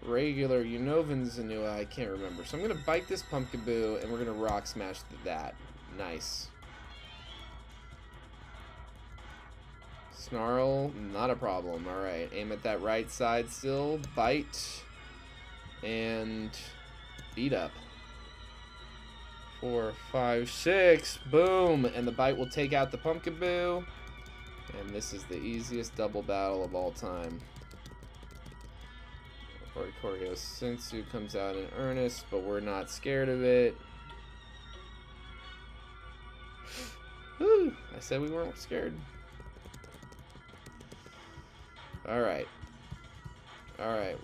regular Unovan Zanua, I can't remember. So I'm gonna bite this Pumpkaboo and we're gonna rock smash that. Nice. Snarl, not a problem. Alright, aim at that right side still. Bite. And beat up. 4, 5, 6. Boom! And the bite will take out the Pumpkaboo. And this is the easiest double battle of all time. Oricorio Sensu comes out in earnest, but we're not scared of it. Whew, I said we weren't scared. Alright. Alright.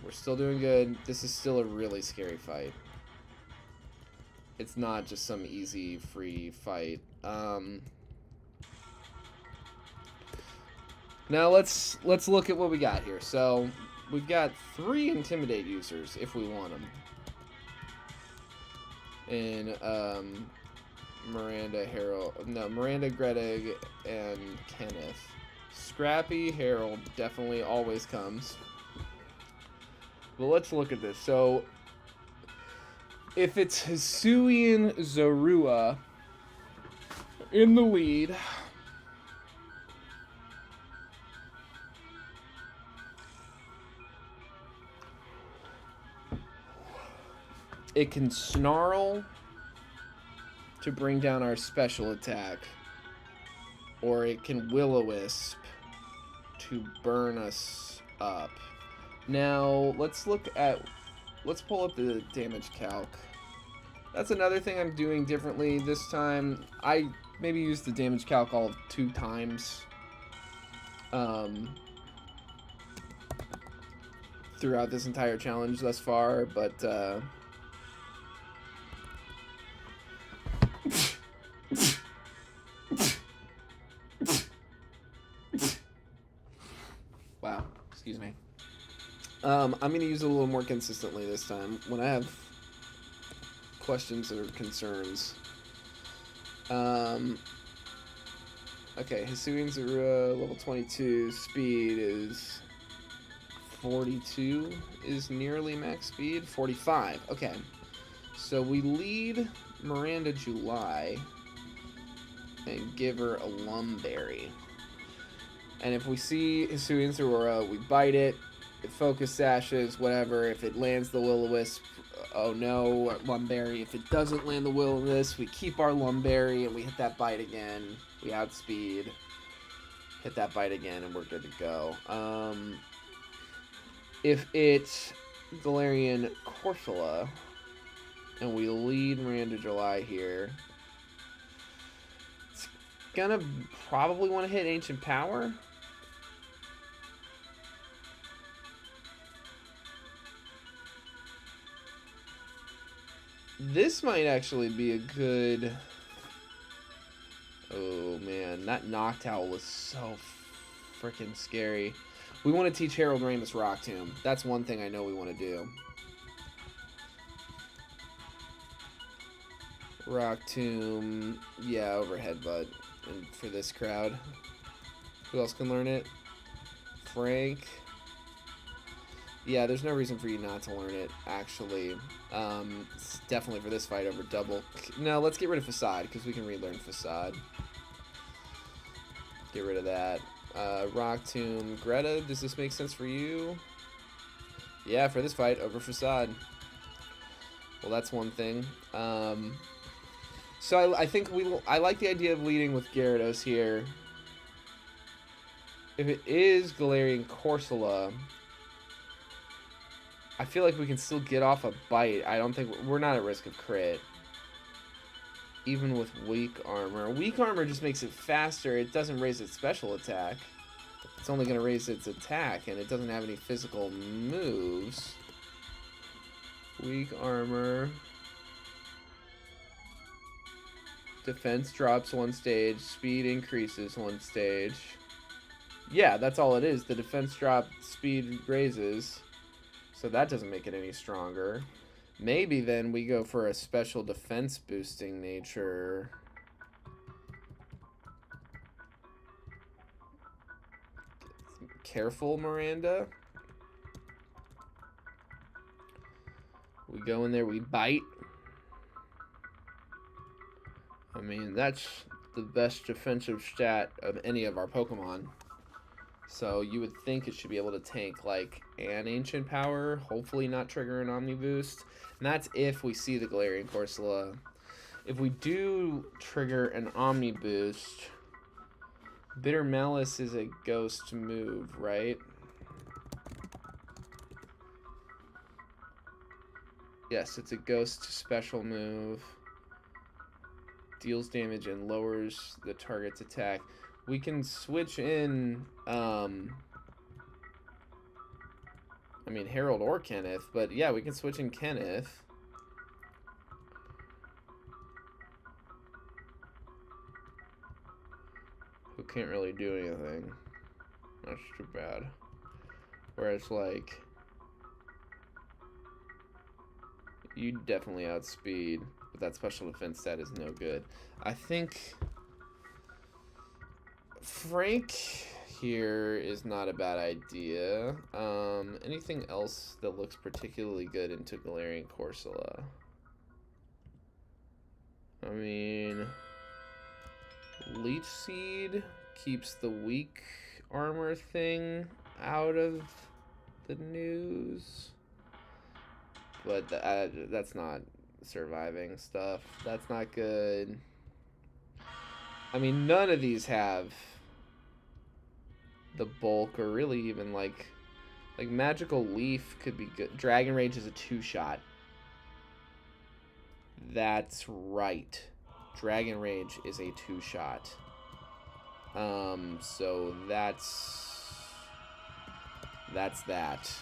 We're still doing good. This is still a really scary fight. It's not just some easy, free fight. Now let's look at what we got here. So we've got 3 Intimidate users if we want them. And Miranda, Harold, no, Miranda, Gredig, and Kenneth. Scrappy Harold definitely always comes. But let's look at this. So if it's Hisuian Zorua in the lead, it can Snarl to bring down our special attack, or it can Will-O-Wisp to burn us up. Now, let's pull up the damage calc. That's another thing I'm doing differently this time. I maybe used the damage calc all of 2 times throughout this entire challenge thus far, but wow, excuse me. I'm going to use it a little more consistently this time when I have questions or concerns. Okay, Hisuian Zorua, level 22, speed is 42 is nearly max speed. 45. Okay. So we lead Miranda July and give her a Lumberry. And if we see Hisuian's Aurora, we bite it. It focus sashes, whatever. If it lands the Will-O-Wisp, oh no, Lumberry. If it doesn't land the Will-O-Wisp, we keep our Lumberry and we hit that bite again. We outspeed. Hit that bite again and we're good to go. If it's Galarian Corsola and we lead Miranda July here, it's gonna probably want to hit Ancient Power. This might actually be a good... Oh man, that Noctowl was so freaking scary. We want to teach Harold Ramus Rock Tomb. That's one thing I know we want to do. Rock Tomb, yeah, overhead butt. And for this crowd, who else can learn it? Frank. Yeah, there's no reason for you not to learn it, actually. It's definitely for this fight over double. No, let's get rid of Facade, because we can relearn Facade. Get rid of that. Rock Tomb. Greta, does this make sense for you? Yeah, for this fight, over Facade. Well, that's one thing. So I think I like the idea of leading with Gyarados here. If it is Galarian Corsola, I feel like we can still get off a bite. I don't think we're not at risk of crit. Even with weak armor. Weak armor just makes it faster. It doesn't raise its special attack. It's only going to raise its attack, and it doesn't have any physical moves. Weak armor. Defense drops one stage. Speed increases one stage. Yeah, that's all it is. The defense drop, speed raises. So that doesn't make it any stronger. Maybe then we go for a special defense boosting nature. Careful, Miranda. We go in there, we bite. I mean, that's the best defensive stat of any of our Pokemon. So you would think it should be able to tank like an Ancient Power, hopefully not trigger an Omni Boost. And that's if we see the Galarian Corsola. If we do trigger an Omni Boost, Bitter Malice is a ghost move, right? Yes, it's a ghost special move. Deals damage and lowers the target's attack. We can switch in, I mean, Harold or Kenneth, but yeah, we can switch in Kenneth. Who can't really do anything. That's too bad. Whereas, like, you definitely outspeed, but that special defense stat is no good. I think Frank here is not a bad idea. Anything else that looks particularly good into Galarian Corsola? I mean, Leech Seed keeps the weak armor thing out of the news. But that's not surviving stuff. That's not good. I mean, none of these have the bulk or really even like Magical Leaf could be good. Dragon Rage is a 2-shot. That's right. Dragon Rage is a 2-shot. So that's that.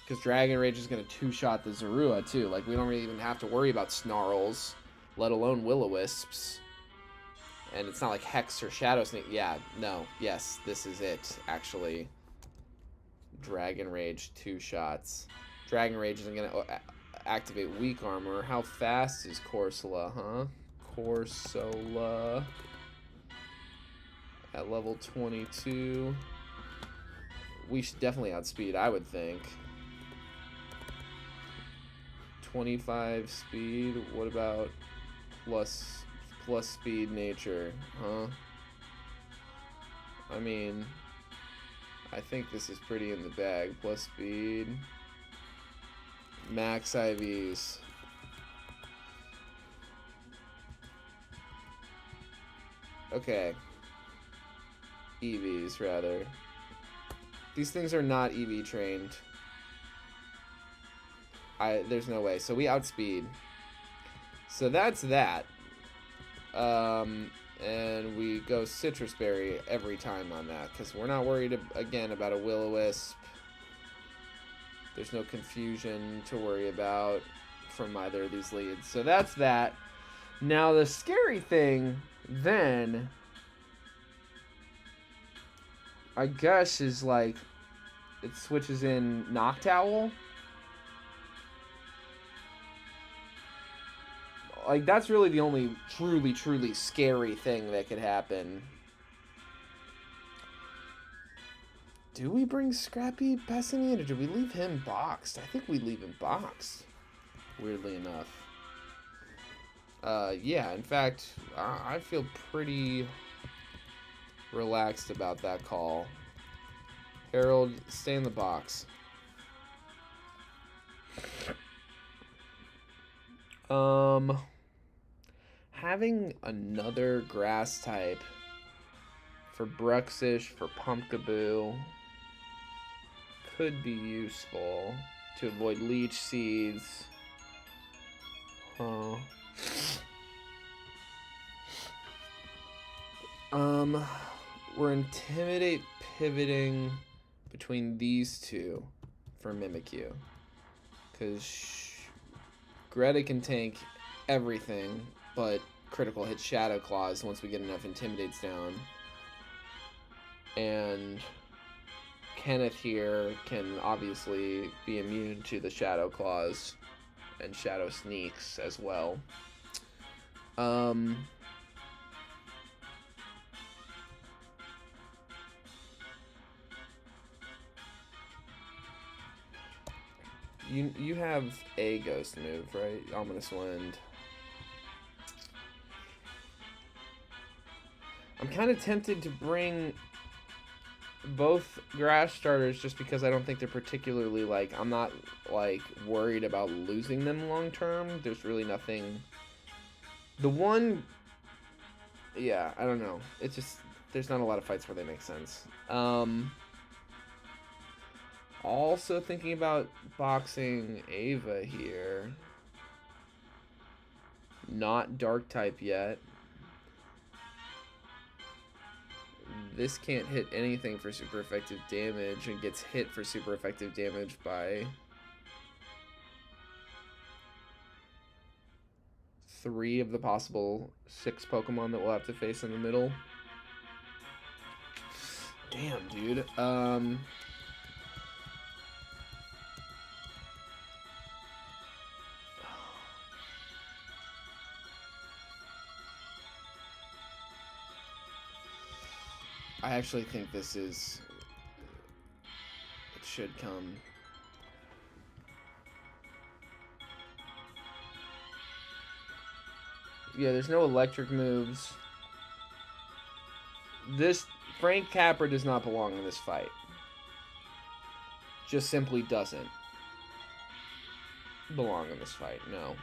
Because Dragon Rage is going to 2-shot the Zorua too. Like, we don't really even have to worry about Snarls, let alone Will-O-Wisps. And it's not like Hex or Shadow Sneak. Yeah, no, yes, this is it, actually. Dragon Rage, 2 shots. Dragon Rage isn't going to activate weak armor. How fast is Corsola, huh? Corsola at level 22. we should definitely outspeed, I would think. 25 speed. What about plus speed nature? Huh? I mean, I think this is pretty in the bag. Plus speed. Max IVs. Okay. EVs, rather. These things are not EV trained. There's no way. So we outspeed. So that's that. And we go Citrus Berry every time on that, because we're not worried, again, about a Will-O-Wisp. There's no confusion to worry about from either of these leads. So that's that. Now the scary thing, then, I guess, is like, it switches in Noctowl. Like, that's really the only truly scary thing that could happen. Do we bring Scrappy Pessimy in, or do we leave him boxed? I think we leave him boxed, weirdly enough. Yeah, in fact, I feel pretty relaxed about that call. Harold, stay in the box. Having another grass type for Bruxish, for Pumpkaboo, could be useful to avoid Leech Seeds. We're Intimidate pivoting between these two for Mimikyu, because Greta can tank everything but critical hit Shadow Claws once we get enough Intimidates down. And Kenneth here can obviously be immune to the Shadow Claws and Shadow Sneaks as well. You have a ghost move, right? Ominous Wind. I'm kind of tempted to bring both grass starters just because I don't think they're particularly, like, I'm not, like, worried about losing them long term. There's really nothing. The one, yeah, I don't know. It's just, there's not a lot of fights where they make sense. Also thinking about boxing Ava here. Not dark type yet. This can't hit anything for super effective damage and gets hit for super effective damage by 3 of the possible 6 Pokemon that we'll have to face in the middle. Damn, dude. I actually think this is... It should come. Yeah, there's no electric moves. This... Frank Capra does not belong in this fight. Just simply doesn't belong in this fight, no.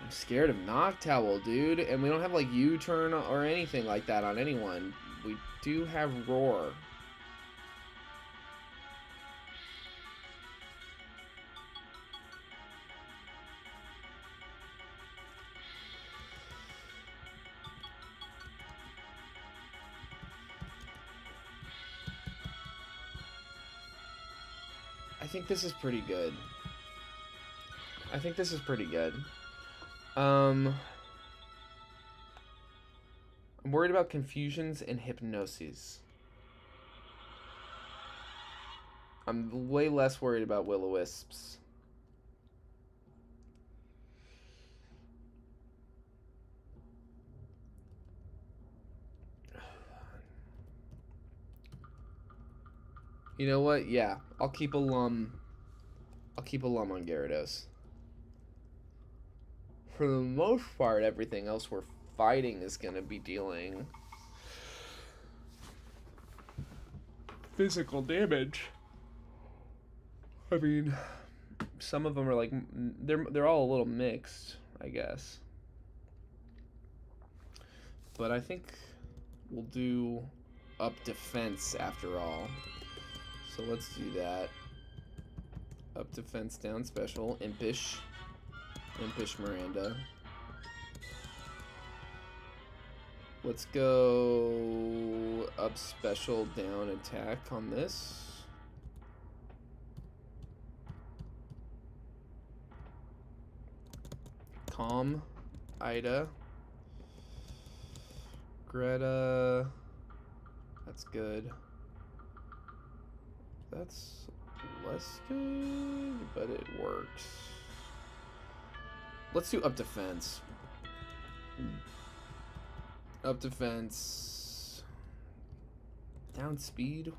I'm scared of Noctowl, dude. And we don't have, like, U-turn or anything like that on anyone. We do have Roar. I think this is pretty good. I think this is pretty good. I'm worried about confusions and hypnoses. I'm way less worried about will-o-wisps. You know what? Yeah, I'll keep a Lum. I'll keep a Lum on Gyarados. For the most part, everything else we're fighting is going to be dealing physical damage. I mean, some of them are like they're all a little mixed, I guess. But I think we'll do up defense after all. So let's do that. Up defense, down special, impish. Impish Miranda. Let's go up special, down attack on this. Calm, Ida. Greta. That's good. That's less good, but it works. Let's do up defense. Up defense. Down speed?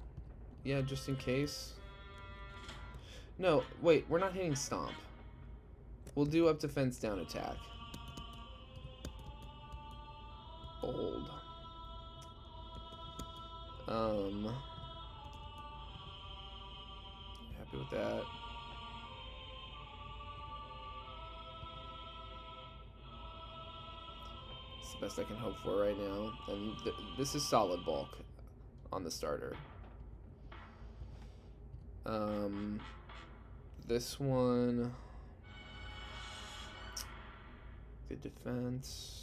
Yeah, just in case. No, wait, we're not hitting stomp. We'll do up defense, down attack. Bold. Happy with that. It's the best I can hope for right now. And this is solid bulk on the starter. This one... Good defense.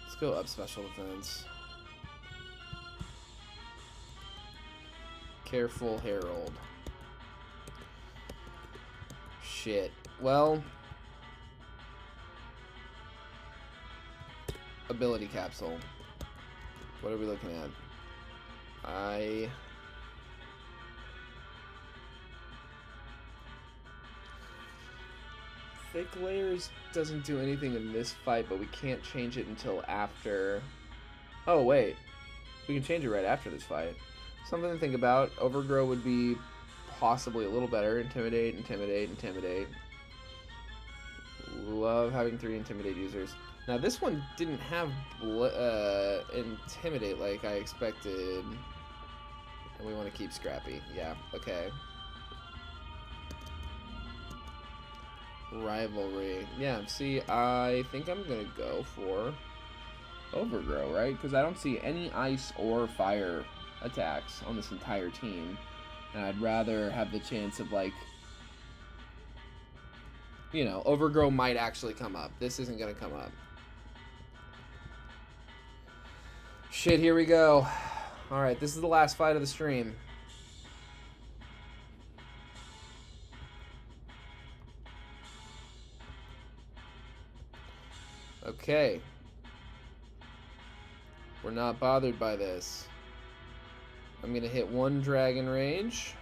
Let's go up special defense. Careful Herald. Shit. Well, ability capsule. What are we looking at? Thick layers doesn't do anything in this fight, but we can't change it until after. Oh wait, we can change it right after this fight. Something to think about. Overgrow would be possibly a little better. Intimidate, intimidate, intimidate. Love having 3 intimidate users. Now this one didn't have intimidate like I expected. And we want to keep Scrappy. Yeah, okay. Rivalry. Yeah, see, I think I'm going to go for Overgrow, right? Because I don't see any ice or fire attacks on this entire team. And I'd rather have the chance of, like, you know, Overgrow might actually come up. This isn't going to come up. Shit, here we go. Alright, this is the last fight of the stream. Okay. We're not bothered by this. I'm going to hit 1 Dragon Rage.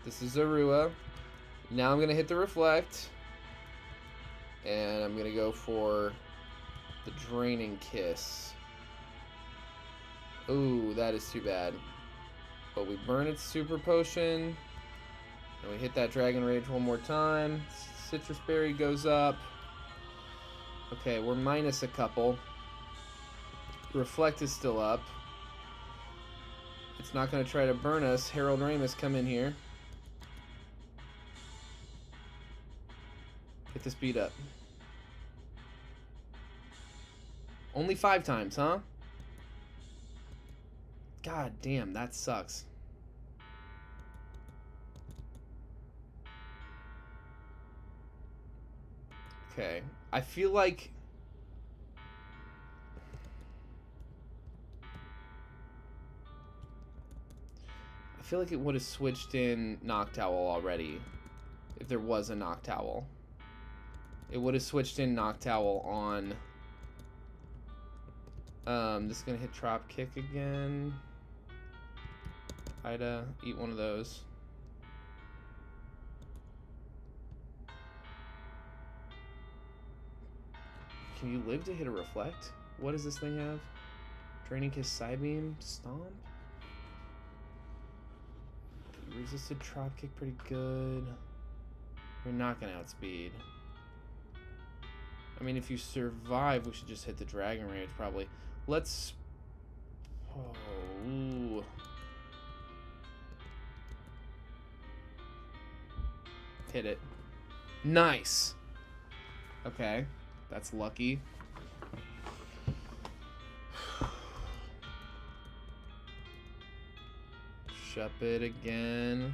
This is Zorua. Now I'm going to hit the Reflect. And I'm going to go for the Draining Kiss. Ooh, that is too bad. But we burn its Super Potion. And we hit that Dragon Rage one more time. Citrus Berry goes up. Okay, we're minus a couple. Reflect is still up. It's not going to try to burn us. Harold Ramis, come in here. Get the speed up. Only 5 times, huh? God damn, that sucks. Okay. I feel like it would have switched in Noctowl already if there was a Noctowl. it would have switched in Noctowl on. This is gonna hit Drop Kick again. Ida, eat one of those. Can you live to hit a Reflect? What does this thing have? Draining Kiss, Psybeam, Stomp? Resisted Drop Kick pretty good. You're not gonna outspeed. I mean, if you survive, we should just hit the Dragon Rage, probably. Let's... Oh, ooh. Hit it. Nice! Okay, that's lucky. Shup it again.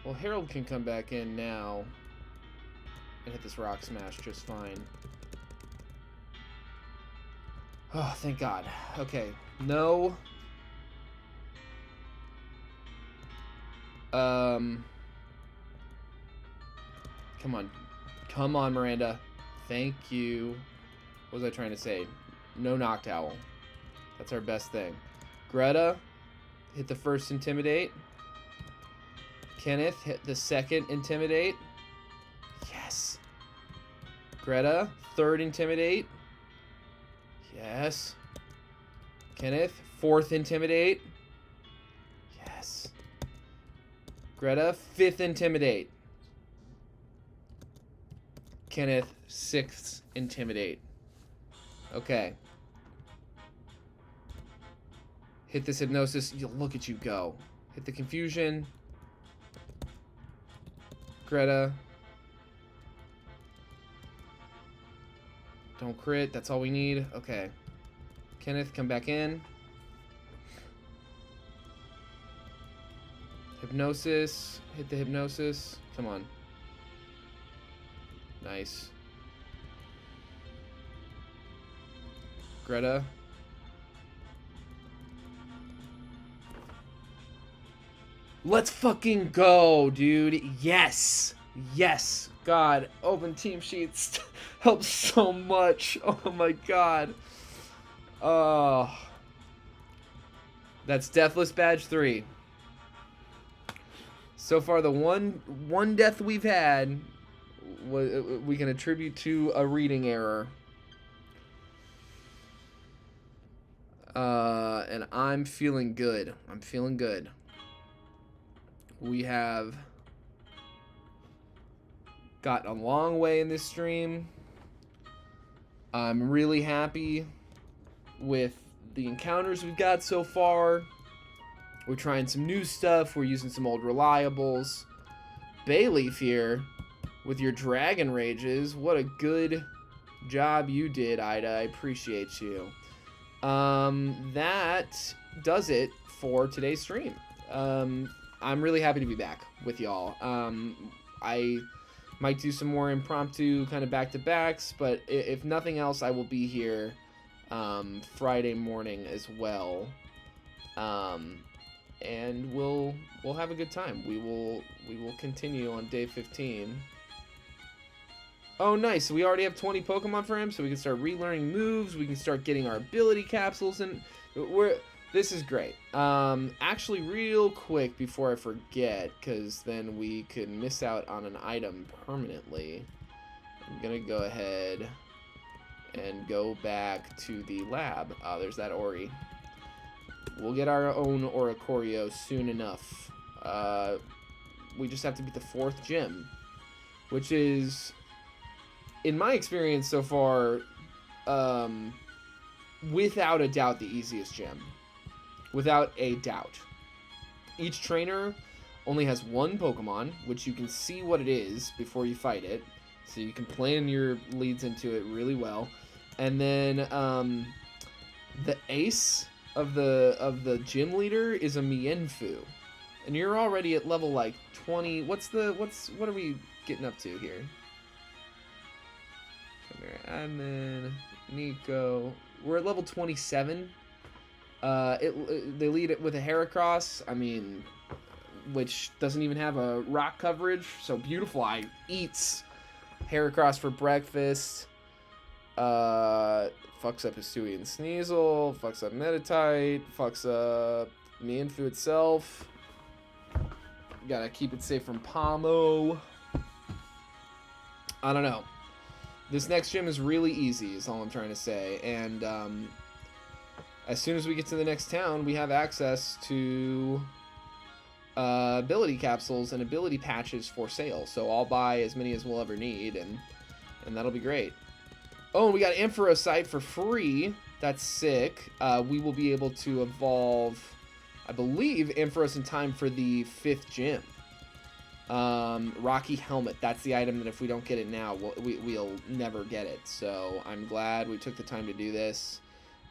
Well, Harold can come back in now and hit this Rock Smash just fine. Oh, thank God. Okay, no. Come on. Come on, Miranda. Thank you. What was I trying to say? No Noctowl. That's our best thing. Greta, hit the first Intimidate. Kenneth, hit the second Intimidate. Yes. Greta, third Intimidate. Yes. Kenneth, fourth Intimidate. Yes. Greta, fifth Intimidate. Kenneth, sixth Intimidate. Okay. Hit this Hypnosis. Look at you go. Hit the Confusion. Greta. Don't crit. That's all we need. Okay. Kenneth, come back in. Hypnosis. Hit the Hypnosis. Come on. Nice. Greta. Let's fucking go, dude. Yes. Yes. God, open team sheets helps so much. Oh my God. Oh. That's Deathless Badge 3. So far, the one death we've had, we can attribute to a reading error. And I'm feeling good. I'm feeling good. We have got a long way in this stream. I'm really happy with the encounters we've got so far. We're trying some new stuff. We're using some old reliables. Bayleaf here with your Dragon Rages. What a good job you did, Ida. I appreciate you. That does it for today's stream. I'm really happy to be back with y'all. I might do some more impromptu kind of back-to-backs, but if nothing else, I will be here Friday morning as well. And we'll have a good time. We will continue on day 15. Oh, nice. So we already have 20 Pokemon for him, so we can start relearning moves. We can start getting our ability capsules, and this is great. Actually, real quick before I forget, because then we could miss out on an item permanently. I'm gonna go ahead and go back to the lab. Oh, there's that Ori. We'll get our own Oricorio soon enough. We just have to beat the 4th gym, which is, in my experience so far, without a doubt, the easiest gym. Without a doubt. Each trainer only has one Pokemon, which you can see what it is before you fight it. So you can plan your leads into it really well. And then the ace of the gym leader is a Mienfoo. And you're already at level like 20. What are we getting up to here? Come here, admin, Nico. We're at level 27. They lead it with a Heracross. I mean, which doesn't even have a rock coverage. So Beautiful Eye eats Heracross for breakfast. Fucks up Hisuian Sneasel. Fucks up Meditite. Fucks up Mienfoo itself. Gotta keep it safe from Pomo. I don't know. This next gym is really easy, is all I'm trying to say. And as soon as we get to the next town, we have access to ability capsules and ability patches for sale. So I'll buy as many as we'll ever need, and that'll be great. Oh, and we got Ampharocyte for free. That's sick. We will be able to evolve, I believe, Ampharos in time for the 5th gym. Rocky Helmet. That's the item that if we don't get it now, we'll never get it. So I'm glad we took the time to do this.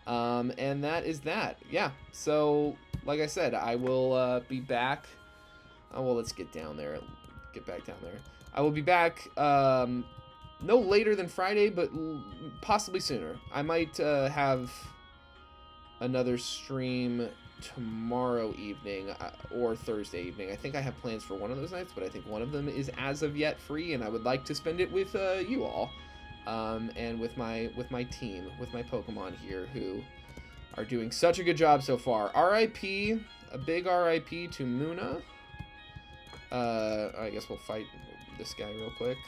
And that is that. Yeah. So, like I said, I will be back. Oh, well, let's get down there. Get back down there. I will be back no later than Friday, but possibly sooner. I might have another stream tomorrow evening or Thursday evening. I think I have plans for one of those nights, but I think one of them is as of yet free, and I would like to spend it with you all, and with my team, with my Pokemon here, who are doing such a good job so far. R.I.P. A big R.I.P. to Muna. I guess we'll fight this guy real quick.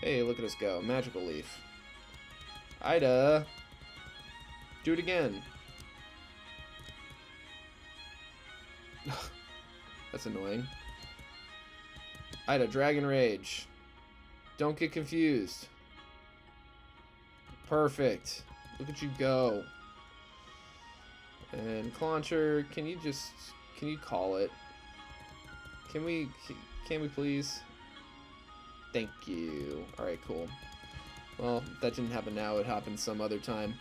Hey, look at us go. Magical Leaf. Ida. Do it again. That's annoying. Ida, Dragon Rage. Don't get confused. Perfect. Look at you go. And Clauncher, can you call it? Can we please? Thank you. Alright, cool. Well, that didn't happen now. It happened some other time.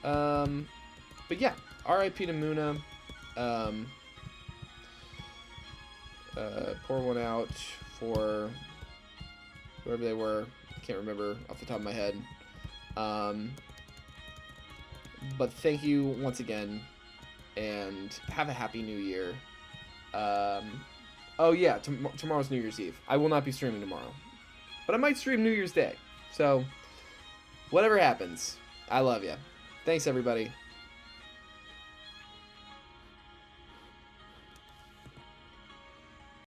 But yeah, R.I.P. to Muna. Pour one out for whoever they were. Can't remember off the top of my head. But thank you once again, and have a happy new year. Oh yeah, tomorrow's New Year's Eve. I will not be streaming tomorrow, but I might stream New Year's Day. So whatever happens, I love you. Thanks, everybody.